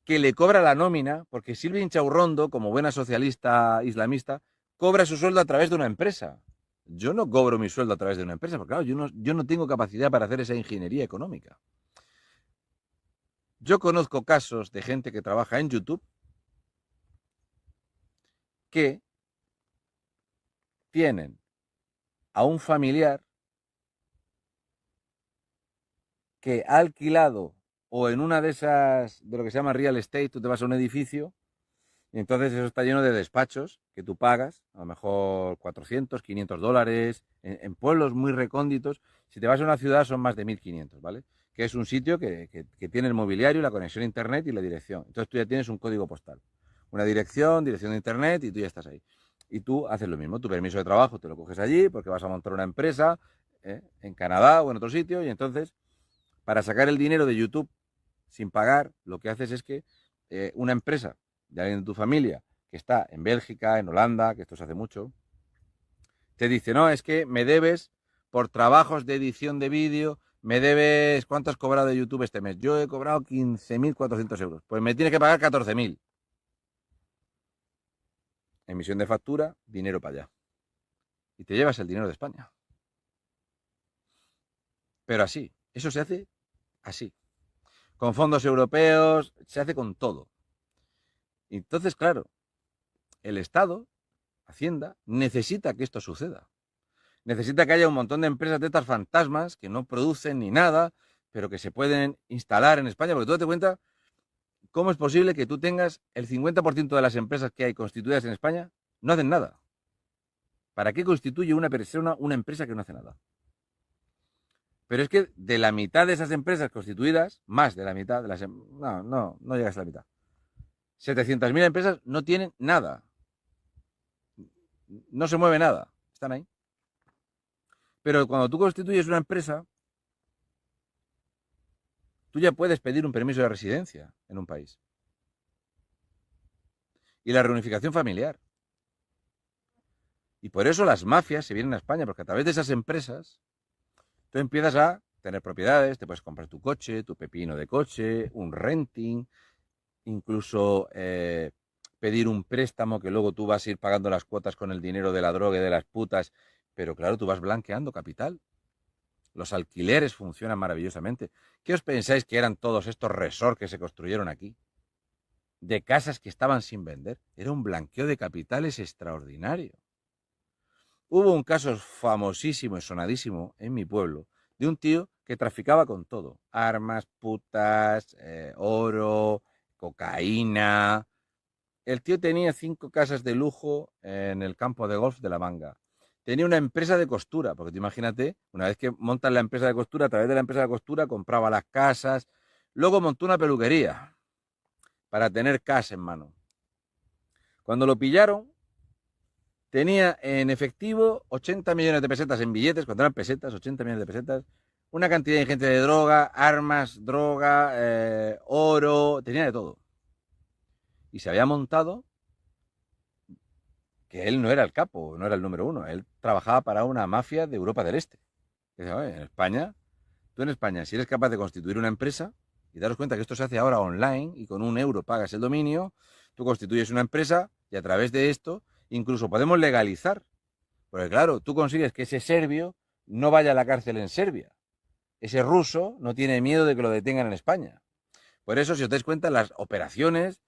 que le cobra la nómina, porque Silvio Inchaurrondo, como buena socialista islamista, cobra su sueldo a través de una empresa? Yo no cobro mi sueldo a través de una empresa, porque claro, yo no tengo capacidad para hacer esa ingeniería económica. Yo conozco casos de gente que trabaja en YouTube que tienen a un familiar que ha alquilado o en una de esas, de lo que se llama real estate, tú te vas a un edificio y entonces eso está lleno de despachos que tú pagas, a lo mejor 400, 500 dólares, en pueblos muy recónditos. Si te vas a una ciudad son más de 1.500, ¿vale? Que es un sitio que tiene el mobiliario, la conexión a internet y la dirección. Entonces tú ya tienes un código postal, una dirección de internet y tú ya estás ahí. Y tú haces lo mismo, tu permiso de trabajo te lo coges allí porque vas a montar una empresa en Canadá o en otro sitio y entonces para sacar el dinero de YouTube sin pagar, lo que haces es que una empresa de alguien de tu familia que está en Bélgica, en Holanda, que esto se hace mucho, te dice, no, es que me debes por trabajos de edición de vídeo, me debes, ¿cuánto has cobrado de YouTube este mes? Yo he cobrado 15.400 euros, pues me tienes que pagar 14.000. Emisión de factura, dinero para allá. Y te llevas el dinero de España. Pero así, eso se hace así. Con fondos europeos, se hace con todo. Entonces, claro, el Estado, Hacienda, necesita que esto suceda. Necesita que haya un montón de empresas de estas fantasmas que no producen ni nada, pero que se pueden instalar en España, porque tú te cuenta cómo es posible que tú tengas el 50% de las empresas que hay constituidas en España no hacen nada. ¿Para qué constituye una persona una empresa que no hace nada? Pero es que de la mitad de esas empresas constituidas, más de la mitad de las... No llegas a la mitad. 700.000 empresas no tienen nada. No se mueve nada. Están ahí. Pero cuando tú constituyes una empresa, tú ya puedes pedir un permiso de residencia en un país. Y la reunificación familiar. Y por eso las mafias se vienen a España, porque a través de esas empresas tú empiezas a tener propiedades, te puedes comprar tu coche, tu pepino de coche, un renting, incluso pedir un préstamo que luego tú vas a ir pagando las cuotas con el dinero de la droga y de las putas, pero claro, tú vas blanqueando capital. Los alquileres funcionan maravillosamente. ¿Qué os pensáis que eran todos estos resorts que se construyeron aquí? De casas que estaban sin vender. Era un blanqueo de capitales extraordinario. Hubo un caso famosísimo y sonadísimo en mi pueblo de un tío que traficaba con todo. Armas, putas, oro, cocaína. El tío tenía 5 casas de lujo en el campo de golf de La Manga. Tenía una empresa de costura, porque tú imagínate, una vez que montas la empresa de costura, a través de la empresa de costura compraba las casas. Luego montó una peluquería para tener cash en mano. Cuando lo pillaron, tenía en efectivo 80 millones de pesetas en billetes, cuando eran pesetas, 80 millones de pesetas, una cantidad ingente de droga, armas, droga, oro, tenía de todo. Y se había montado que él no era el capo, no era el número uno, él trabajaba para una mafia de Europa del Este. Y dice, en España, tú en España, si eres capaz de constituir una empresa, y daros cuenta que esto se hace ahora online, y con 1 euro pagas el dominio, tú constituyes una empresa, y a través de esto, incluso podemos legalizar. Porque claro, tú consigues que ese serbio no vaya a la cárcel en Serbia. Ese ruso no tiene miedo de que lo detengan en España. Por eso, si os dais cuenta, las operaciones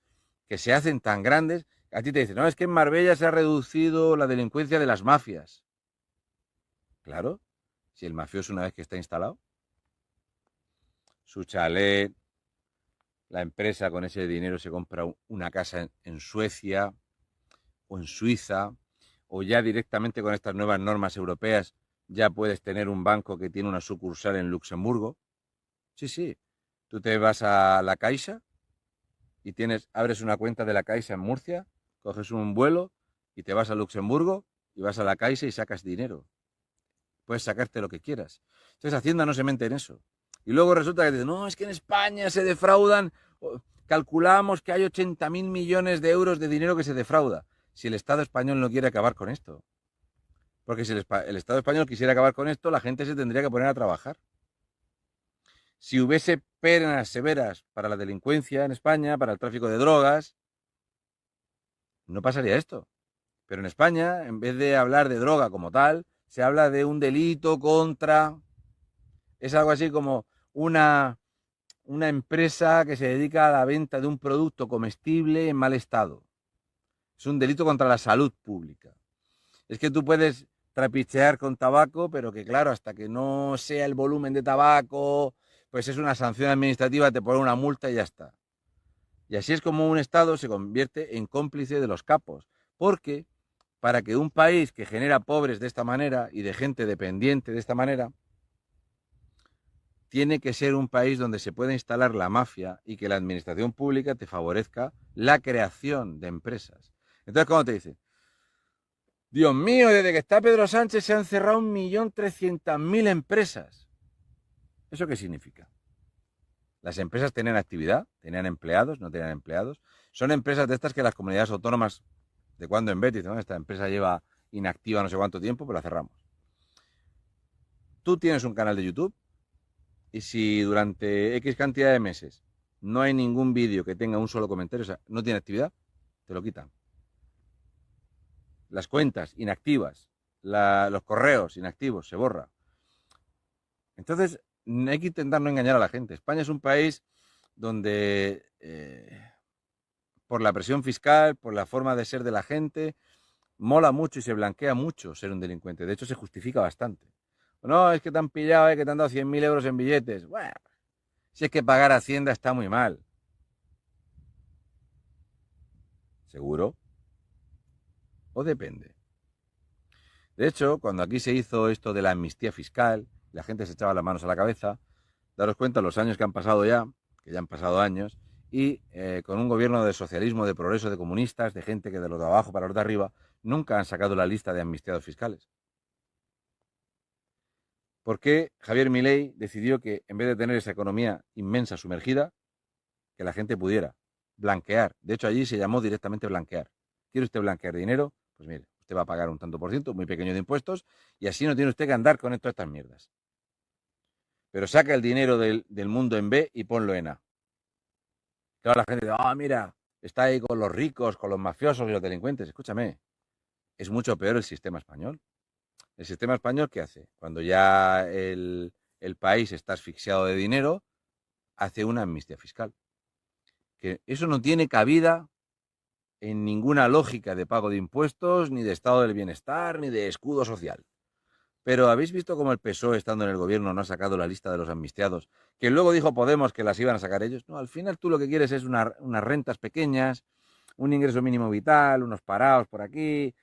que se hacen tan grandes, a ti te dicen, no, es que en Marbella se ha reducido la delincuencia de las mafias. Claro, si el mafioso una vez que está instalado, su chalet, la empresa con ese dinero se compra una casa en Suecia o en Suiza, o ya directamente con estas nuevas normas europeas ya puedes tener un banco que tiene una sucursal en Luxemburgo. Sí, sí, tú te vas a la Caixa y abres una cuenta de la Caixa en Murcia, coges un vuelo y te vas a Luxemburgo y vas a la Caixa y sacas dinero. Puedes sacarte lo que quieras. Entonces Hacienda no se mete en eso. Y luego resulta que dicen, no, es que en España se defraudan, calculamos que hay 80.000 millones de euros de dinero que se defrauda. Si el Estado español no quiere acabar con esto. Porque si el Estado español quisiera acabar con esto, la gente se tendría que poner a trabajar. Si hubiese penas severas para la delincuencia en España, para el tráfico de drogas, no pasaría esto. Pero en España, en vez de hablar de droga como tal, se habla de un delito contra... Es algo así como una empresa que se dedica a la venta de un producto comestible en mal estado. Es un delito contra la salud pública. Es que tú puedes trapichear con tabaco, pero que claro, hasta que no sea el volumen de tabaco, pues es una sanción administrativa, te ponen una multa y ya está. Y así es como un Estado se convierte en cómplice de los capos. Porque para que un país que genera pobres de esta manera y de gente dependiente de esta manera, tiene que ser un país donde se pueda instalar la mafia y que la administración pública te favorezca la creación de empresas. Entonces, ¿cómo te dicen? Dios mío, desde que está Pedro Sánchez se han cerrado 1.300.000 empresas. ¿Eso qué significa? Las empresas tenían actividad, tenían empleados, no tenían empleados. Son empresas de estas que las comunidades autónomas, de cuando en vez, dicen, esta empresa lleva inactiva no sé cuánto tiempo, pues la cerramos. Tú tienes un canal de YouTube y si durante X cantidad de meses no hay ningún vídeo que tenga un solo comentario, o sea, no tiene actividad, te lo quitan. Las cuentas inactivas, los correos inactivos, se borra. Entonces, hay que intentar no engañar a la gente. España es un país donde, por la presión fiscal, por la forma de ser de la gente, mola mucho y se blanquea mucho ser un delincuente. De hecho, se justifica bastante. No, es que te han pillado, que te han dado 100.000 euros en billetes. Bueno, si es que pagar Hacienda está muy mal. ¿Seguro? ¿O depende? De hecho, cuando aquí se hizo esto de la amnistía fiscal, la gente se echaba las manos a la cabeza, daros cuenta los años que han pasado ya, que ya han pasado años, y con un gobierno de socialismo, de progreso, de comunistas, de gente que de los de abajo para los de arriba, nunca han sacado la lista de amnistiados fiscales. ¿Por qué Javier Milei decidió que en vez de tener esa economía inmensa sumergida, que la gente pudiera blanquear? De hecho, allí se llamó directamente blanquear. ¿Quiere usted blanquear dinero? Pues mire, usted va a pagar un tanto por ciento, muy pequeño de impuestos, y así no tiene usted que andar con todas estas mierdas. Pero saca el dinero del mundo en B y ponlo en A. Claro, la gente dice, mira, está ahí con los ricos, con los mafiosos y los delincuentes. Escúchame, es mucho peor el sistema español. ¿El sistema español qué hace? Cuando ya el país está asfixiado de dinero, hace una amnistía fiscal. Que eso no tiene cabida en ninguna lógica de pago de impuestos, ni de estado del bienestar, ni de escudo social. Pero ¿habéis visto cómo el PSOE, estando en el gobierno, no ha sacado la lista de los amnistiados? Que luego dijo Podemos que las iban a sacar ellos. No, al final tú lo que quieres es unas rentas pequeñas, un ingreso mínimo vital, unos parados por aquí,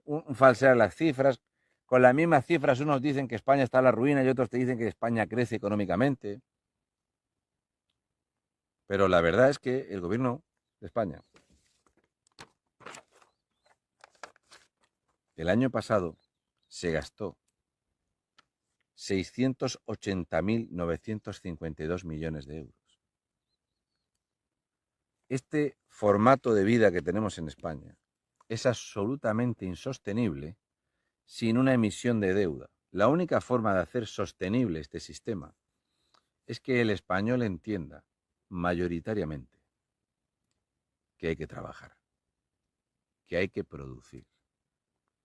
un falsear las cifras. Con las mismas cifras unos dicen que España está a la ruina y otros te dicen que España crece económicamente. Pero la verdad es que el gobierno de España, el año pasado, se gastó 680.952 millones de euros. Este formato de vida que tenemos en España es absolutamente insostenible sin una emisión de deuda. La única forma de hacer sostenible este sistema es que el español entienda mayoritariamente que hay que trabajar, que hay que producir,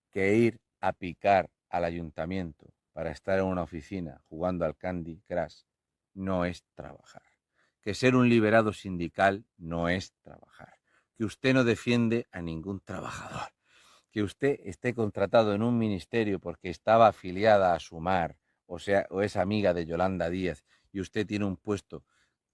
que ir a picar al ayuntamiento para estar en una oficina jugando al Candy Crush no es trabajar. Que ser un liberado sindical no es trabajar. Que usted no defiende a ningún trabajador. Que usted esté contratado en un ministerio porque estaba afiliada a Sumar, o es amiga de Yolanda Díaz, y usted tiene un puesto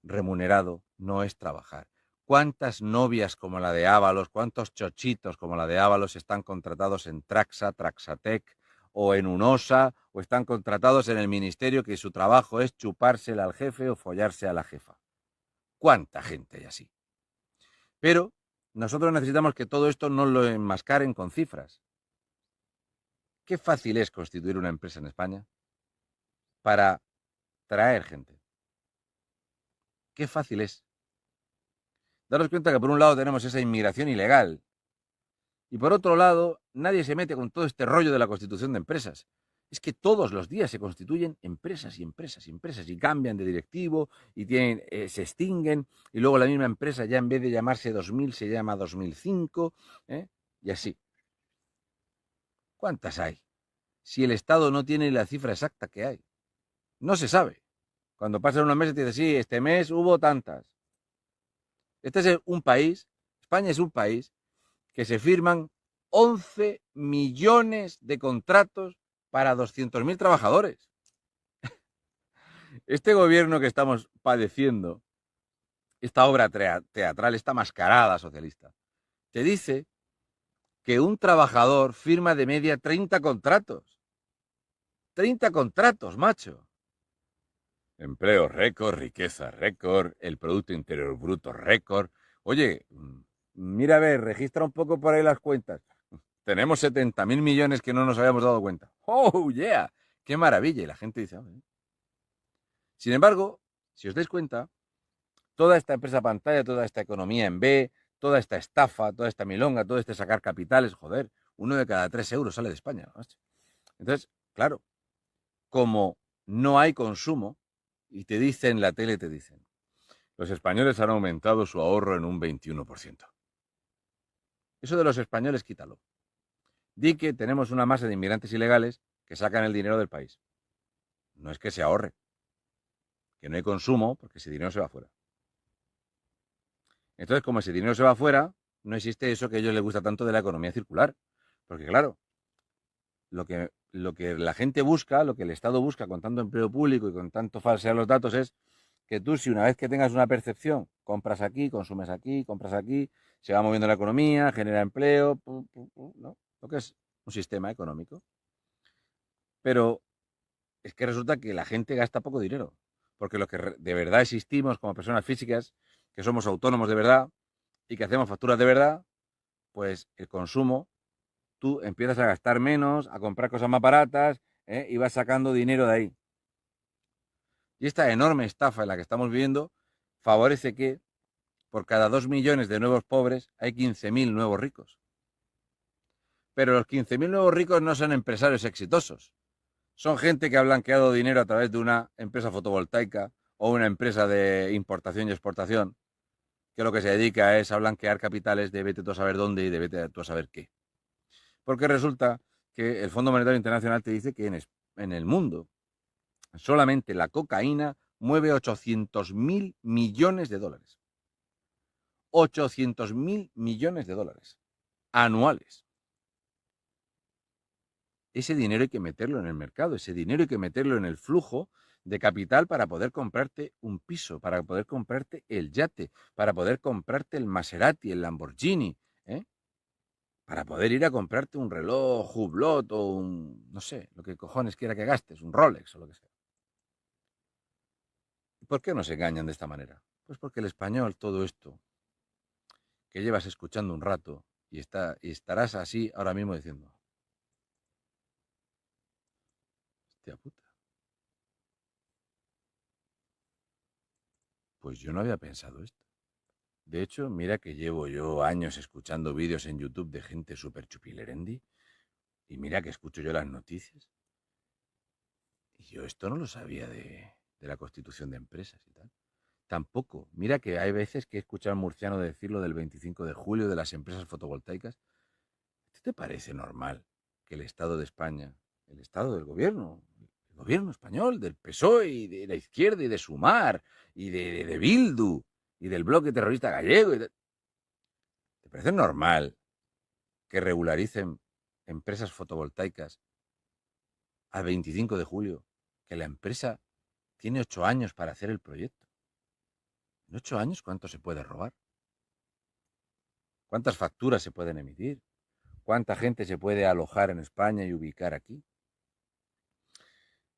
remunerado, no es trabajar. ¿Cuántas novias como la de Ábalos, cuántos chochitos como la de Ábalos están contratados en Traxa, Traxatec o en UNOSA, o están contratados en el ministerio que su trabajo es chupársela al jefe o follarse a la jefa? ¿Cuánta gente hay así? Pero nosotros necesitamos que todo esto no lo enmascaren con cifras. Qué fácil es constituir una empresa en España para traer gente. Qué fácil es. Daros cuenta que por un lado tenemos esa inmigración ilegal y por otro lado nadie se mete con todo este rollo de la constitución de empresas. Es que todos los días se constituyen empresas y empresas y empresas y cambian de directivo y se extinguen y luego la misma empresa ya en vez de llamarse 2000 se llama 2005 y así. ¿Cuántas hay? Si el Estado no tiene la cifra exacta que hay. No se sabe. Cuando pasan unos meses te dice, sí, este mes hubo tantas. Este es un país, España es un país que se firman 11 millones de contratos para 200.000 trabajadores. Este gobierno que estamos padeciendo, esta obra teatral, esta mascarada socialista, te dice que un trabajador firma de media 30 contratos. 30 contratos, macho. Empleo récord, riqueza récord, el Producto Interior Bruto récord. Oye, mira a ver, registra un poco por ahí las cuentas. Tenemos 70.000 millones que no nos habíamos dado cuenta. ¡Oh, yeah! ¡Qué maravilla! Y la gente dice, oh, Sin embargo, si os dais cuenta, toda esta empresa pantalla, toda esta economía en B, toda esta estafa, toda esta milonga, todo este sacar capitales, joder, 1 de cada 3 euros sale de España. ¿No? Entonces, claro, como no hay consumo, y te dicen, la tele te dicen, los españoles han aumentado su ahorro en un 21%. Eso de los españoles, quítalo. Di que tenemos una masa de inmigrantes ilegales que sacan el dinero del país. No es que se ahorre, que no hay consumo porque ese dinero se va fuera. Entonces, como ese dinero se va fuera, no existe eso que a ellos les gusta tanto de la economía circular. Porque claro, lo que la gente busca, lo que el Estado busca con tanto empleo público y con tanto falsear los datos es que tú, si una vez que tengas una percepción, compras aquí, consumes aquí, compras aquí, se va moviendo la economía, genera empleo, ¿no? Lo que es un sistema económico. Pero es que resulta que la gente gasta poco dinero, porque los que de verdad existimos como personas físicas, que somos autónomos de verdad y que hacemos facturas de verdad, pues el consumo, tú empiezas a gastar menos, a comprar cosas más baratas y vas sacando dinero de ahí. Y esta enorme estafa en la que estamos viviendo favorece que por cada 2 millones de nuevos pobres hay 15.000 nuevos ricos. Pero los 15.000 nuevos ricos no son empresarios exitosos. Son gente que ha blanqueado dinero a través de una empresa fotovoltaica o una empresa de importación y exportación, que lo que se dedica es a blanquear capitales de vete tú a saber dónde y de vete tú a saber qué. Porque resulta que el Fondo Monetario Internacional te dice que en el mundo solamente la cocaína mueve 800.000 millones de dólares. 800.000 millones de dólares anuales. Ese dinero hay que meterlo en el mercado, ese dinero hay que meterlo en el flujo de capital para poder comprarte un piso, para poder comprarte el yate, para poder comprarte el Maserati, el Lamborghini, para poder ir a comprarte un reloj Hublot o un, no sé, lo que cojones quiera que gastes, un Rolex o lo que sea. ¿Por qué nos engañan de esta manera? Pues porque el español, todo esto que llevas escuchando un rato y estarás así ahora mismo diciendo, hostia puta, pues yo no había pensado esto. De hecho, mira que llevo yo años escuchando vídeos en YouTube de gente súper chupilerendi y mira que escucho yo las noticias y yo esto no lo sabía de la constitución de empresas y tal. Tampoco. Mira que hay veces que he escuchado al murciano decir lo del 25 de julio de las empresas fotovoltaicas. ¿Te parece normal que el Estado de España, el Estado del gobierno, el gobierno español, del PSOE y de la izquierda y de Sumar y de Bildu y del bloque terrorista gallego, ¿te parece normal que regularicen empresas fotovoltaicas al 25 de julio, que la empresa tiene 8 años para hacer el proyecto? ¿En 8 años cuánto se puede robar? ¿Cuántas facturas se pueden emitir? ¿Cuánta gente se puede alojar en España y ubicar aquí?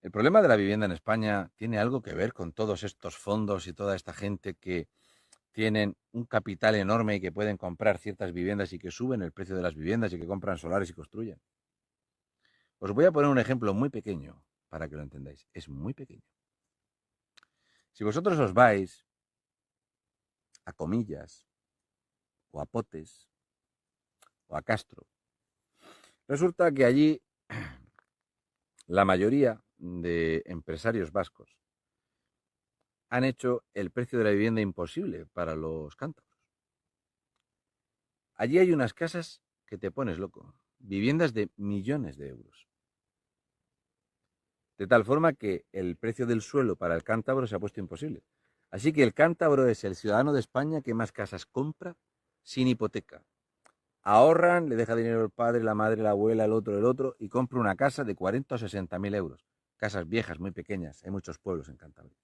El problema de la vivienda en España tiene algo que ver con todos estos fondos y toda esta gente que tienen un capital enorme y que pueden comprar ciertas viviendas y que suben el precio de las viviendas y que compran solares y construyen. Os voy a poner un ejemplo muy pequeño para que lo entendáis. Es muy pequeño. Si vosotros os vais a Comillas, o a Potes, o a Castro, resulta que allí la mayoría de empresarios vascos han hecho el precio de la vivienda imposible para los cántabros. Allí hay unas casas que te pones loco, viviendas de millones de euros. De tal forma que el precio del suelo para el cántabro se ha puesto imposible. Así que el cántabro es el ciudadano de España que más casas compra sin hipoteca. Ahorran, le deja dinero el padre, la madre, la abuela, el otro, y compra una casa de 40 o 60.000 euros. Casas viejas, muy pequeñas, hay muchos pueblos en Cantabria.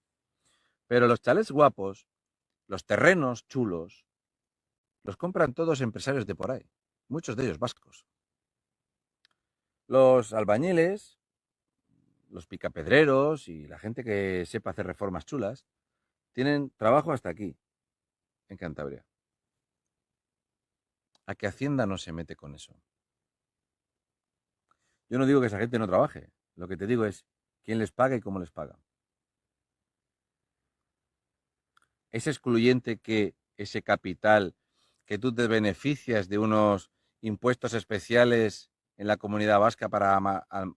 Pero los chalets guapos, los terrenos chulos, los compran todos empresarios de por ahí, muchos de ellos vascos. Los albañiles, los picapedreros y la gente que sepa hacer reformas chulas, tienen trabajo hasta aquí, en Cantabria. ¿A qué Hacienda no se mete con eso? Yo no digo que esa gente no trabaje, lo que te digo es quién les paga y cómo les paga. Es excluyente que ese capital, que tú te beneficias de unos impuestos especiales en la comunidad vasca para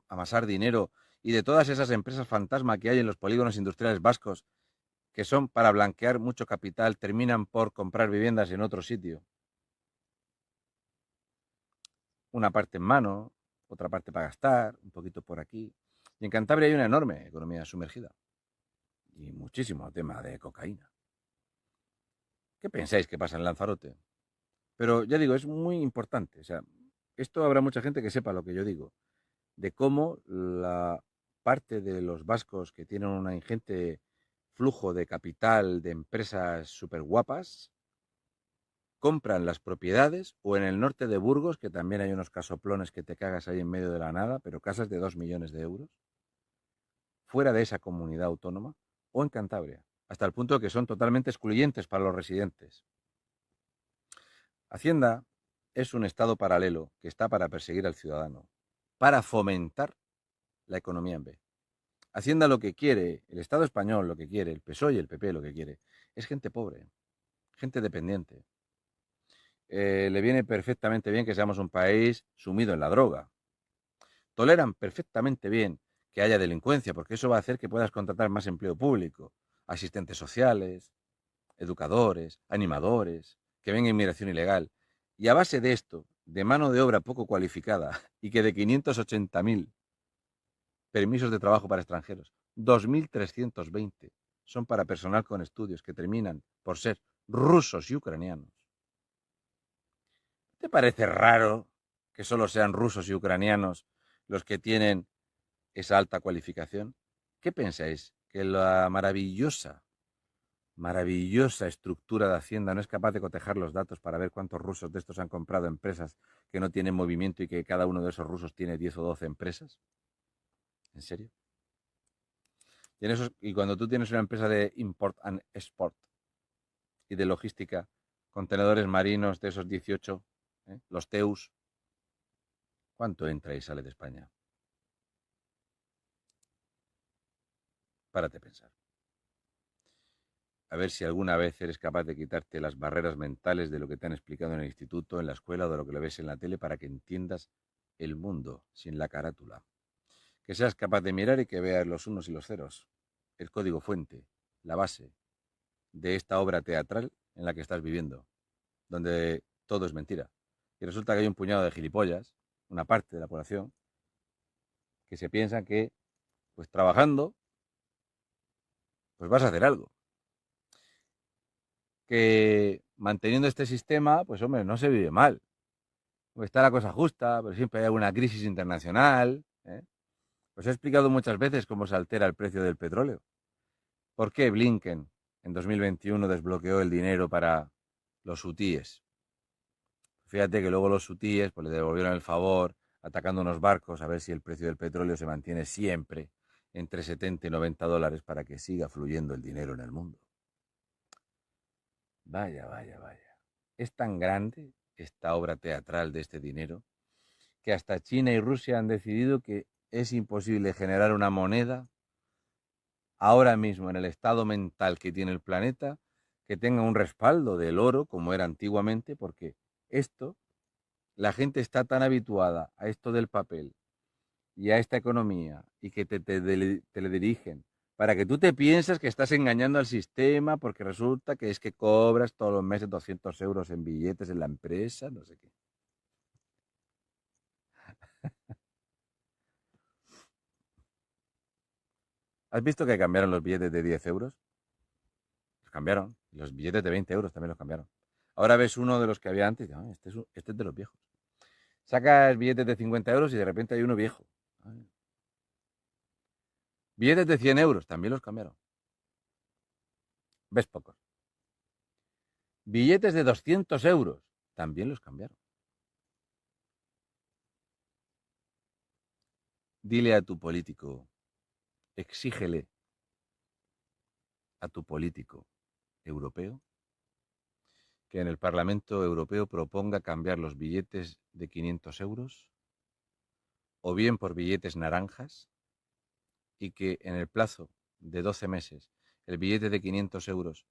amasar dinero y de todas esas empresas fantasma que hay en los polígonos industriales vascos, que son para blanquear mucho capital, terminan por comprar viviendas en otro sitio. Una parte en mano, otra parte para gastar, un poquito por aquí. Y en Cantabria hay una enorme economía sumergida y muchísimo tema de cocaína. ¿Qué pensáis que pasa en Lanzarote? Pero ya digo, es muy importante. O sea, esto habrá mucha gente que sepa lo que yo digo, de cómo la parte de los vascos que tienen un ingente flujo de capital de empresas súper guapas, compran las propiedades, o en el norte de Burgos, que también hay unos casoplones que te cagas ahí en medio de la nada, pero casas de 2 millones de euros, fuera de esa comunidad autónoma, o en Cantabria, hasta el punto de que son totalmente excluyentes para los residentes. Hacienda es un estado paralelo que está para perseguir al ciudadano, para fomentar la economía en B. Hacienda lo que quiere, el Estado español lo que quiere, el PSOE y el PP lo que quiere, es gente pobre, gente dependiente. Le viene perfectamente bien que seamos un país sumido en la droga. Toleran perfectamente bien que haya delincuencia, porque eso va a hacer que puedas contratar más empleo público, asistentes sociales, educadores, animadores, que venga inmigración ilegal. Y a base de esto, de mano de obra poco cualificada, y que de 580.000 permisos de trabajo para extranjeros, 2.320 son para personal con estudios que terminan por ser rusos y ucranianos. ¿Te parece raro que solo sean rusos y ucranianos los que tienen esa alta cualificación? ¿Qué pensáis? ¿Que la maravillosa estructura de Hacienda no es capaz de cotejar los datos para ver cuántos rusos de estos han comprado empresas que no tienen movimiento y que cada uno de esos rusos tiene 10 o 12 empresas? ¿En serio? Y cuando tú tienes una empresa de import and export y de logística, contenedores marinos de esos 18, los TEUs, ¿cuánto entra y sale de España? Párate a pensar. A ver si alguna vez eres capaz de quitarte las barreras mentales de lo que te han explicado en el instituto, en la escuela o de lo que lo ves en la tele para que entiendas el mundo sin la carátula. Que seas capaz de mirar y que veas los unos y los ceros, el código fuente, la base de esta obra teatral en la que estás viviendo, donde todo es mentira. Y resulta que hay un puñado de gilipollas, una parte de la población, que se piensan que, pues trabajando, pues vas a hacer algo. Que manteniendo este sistema, pues hombre, no se vive mal. Está la cosa justa, pero siempre hay alguna crisis internacional. Os he explicado muchas veces cómo se altera el precio del petróleo. ¿Por qué Blinken en 2021 desbloqueó el dinero para los hutíes? Fíjate que luego los hutíes pues, le devolvieron el favor atacando unos barcos a ver si el precio del petróleo se mantiene siempre entre 70 y 90 dólares para que siga fluyendo el dinero en el mundo. Vaya, vaya, vaya. Es tan grande esta obra teatral de este dinero que hasta China y Rusia han decidido que es imposible generar una moneda ahora mismo en el estado mental que tiene el planeta que tenga un respaldo del oro como era antiguamente, porque esto, la gente está tan habituada a esto del papel y a esta economía y que te le dirigen para que tú te pienses que estás engañando al sistema porque resulta que es que cobras todos los meses 200 euros en billetes en la empresa, no sé qué. ¿Has visto que cambiaron los billetes de 10 euros? Los cambiaron. Y los billetes de 20 euros también los cambiaron. Ahora ves uno de los que había antes y dices, "Ah, este es de los viejos". Sacas billetes de 50 euros y de repente hay uno viejo. Ay. Billetes de 100 euros también los cambiaron. Ves pocos. Billetes de 200 euros también los cambiaron. Dile a tu político, exígele a tu político europeo que en el Parlamento Europeo proponga cambiar los billetes de 500 euros o bien por billetes naranjas y que en el plazo de 12 meses el billete de 500 euros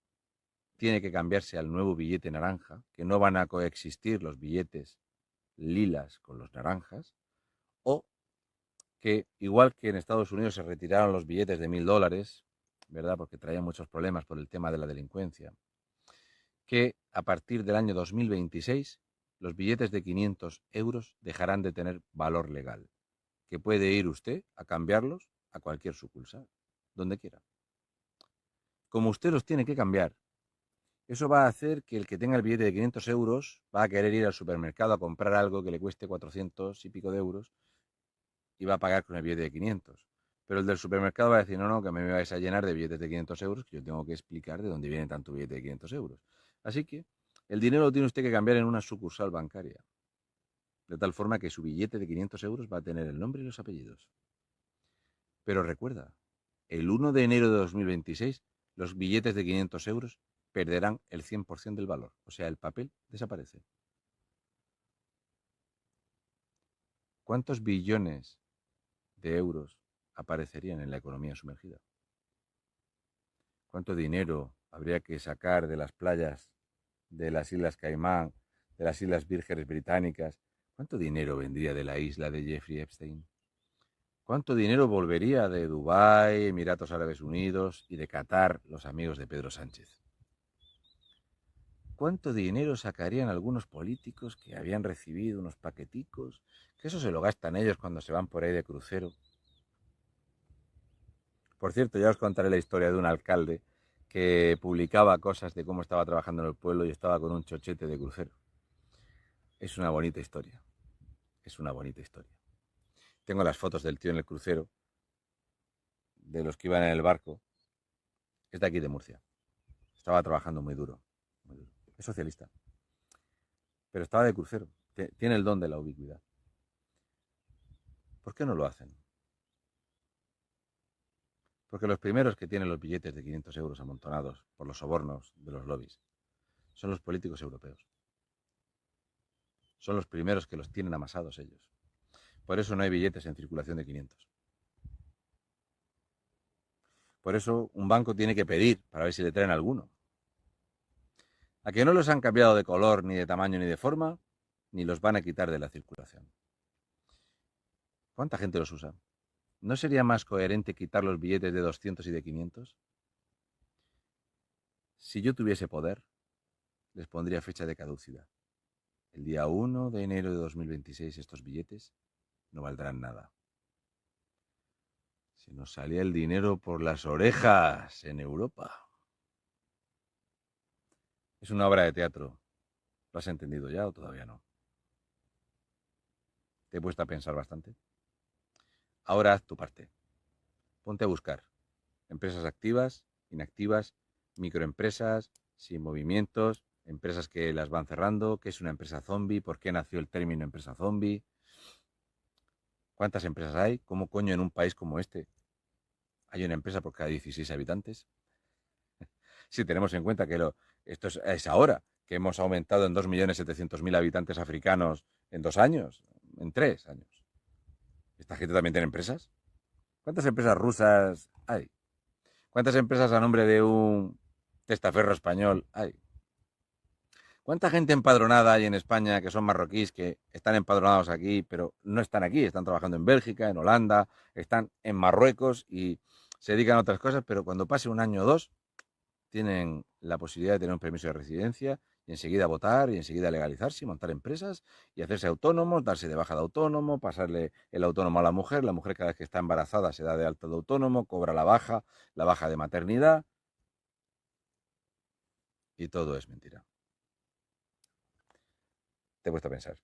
tiene que cambiarse al nuevo billete naranja, que no van a coexistir los billetes lilas con los naranjas, o que igual que en Estados Unidos se retiraron los billetes de $1000, ¿verdad? Porque traían muchos problemas por el tema de la delincuencia, que a partir del año 2026 los billetes de 500 euros dejarán de tener valor legal, que puede ir usted a cambiarlos a cualquier sucursal, donde quiera. Como usted los tiene que cambiar, eso va a hacer que el que tenga el billete de 500 euros va a querer ir al supermercado a comprar algo que le cueste 400 y pico de euros y va a pagar con el billete de 500. Pero el del supermercado va a decir, no, no, que me vais a llenar de billetes de 500 euros, que yo tengo que explicar de dónde viene tanto billete de 500 euros. Así que el dinero lo tiene usted que cambiar en una sucursal bancaria, de tal forma que su billete de 500 euros va a tener el nombre y los apellidos. Pero recuerda, el 1 de enero de 2026, los billetes de 500 euros perderán el 100% del valor, o sea, el papel desaparece. ¿Cuántos billones de euros aparecerían en la economía sumergida? ¿Cuánto dinero habría que sacar de las playas de las Islas Caimán, de las Islas Vírgenes Británicas? ¿Cuánto dinero vendría de la isla de Jeffrey Epstein? ¿Cuánto dinero volvería de Dubái, Emiratos Árabes Unidos y de Qatar, los amigos de Pedro Sánchez? ¿Cuánto dinero sacarían algunos políticos que habían recibido unos paqueticos? Que eso se lo gastan ellos cuando se van por ahí de crucero. Por cierto, ya os contaré la historia de un alcalde que publicaba cosas de cómo estaba trabajando en el pueblo y estaba con un chochete de crucero. Es una bonita historia. Es una bonita historia. Tengo las fotos del tío en el crucero, de los que iban en el barco. Es de aquí de Murcia. Estaba trabajando muy duro. Muy duro. Es socialista. Pero estaba de crucero. Tiene el don de la ubicuidad. ¿Por qué no lo hacen? Porque los primeros que tienen los billetes de 500 euros amontonados por los sobornos de los lobbies son los políticos europeos. Son los primeros que los tienen amasados ellos. Por eso no hay billetes en circulación de 500. Por eso un banco tiene que pedir para ver si le traen alguno. A que no los han cambiado de color, ni de tamaño, ni de forma, ni los van a quitar de la circulación. ¿Cuánta gente los usa? ¿No sería más coherente quitar los billetes de 200 y de 500? Si yo tuviese poder, les pondría fecha de caducidad. El día 1 de enero de 2026 estos billetes no valdrán nada. Se nos salía el dinero por las orejas en Europa. Es una obra de teatro. ¿Lo has entendido ya o todavía no? ¿Te he puesto a pensar bastante? Ahora haz tu parte. Ponte a buscar empresas activas, inactivas, microempresas, sin movimientos, empresas que las van cerrando, qué es una empresa zombie, por qué nació el término empresa zombie, cuántas empresas hay, cómo coño en un país como este hay una empresa por cada 16 habitantes. Si tenemos en cuenta Esto es ahora, que hemos aumentado en 2.700.000 habitantes africanos en 2 años, en 3 años. ¿Esta gente también tiene empresas? ¿Cuántas empresas rusas hay? ¿Cuántas empresas a nombre de un testaferro español hay? ¿Cuánta gente empadronada hay en España que son marroquíes, que están empadronados aquí, pero no están aquí? Están trabajando en Bélgica, en Holanda, están en Marruecos y se dedican a otras cosas, pero cuando pase un año o dos, tienen la posibilidad de tener un permiso de residencia y enseguida votar y enseguida legalizarse y montar empresas y hacerse autónomos, darse de baja de autónomo, pasarle el autónomo a la mujer cada vez que está embarazada se da de alta de autónomo, cobra la baja de maternidad y todo es mentira. Te he puesto a pensar.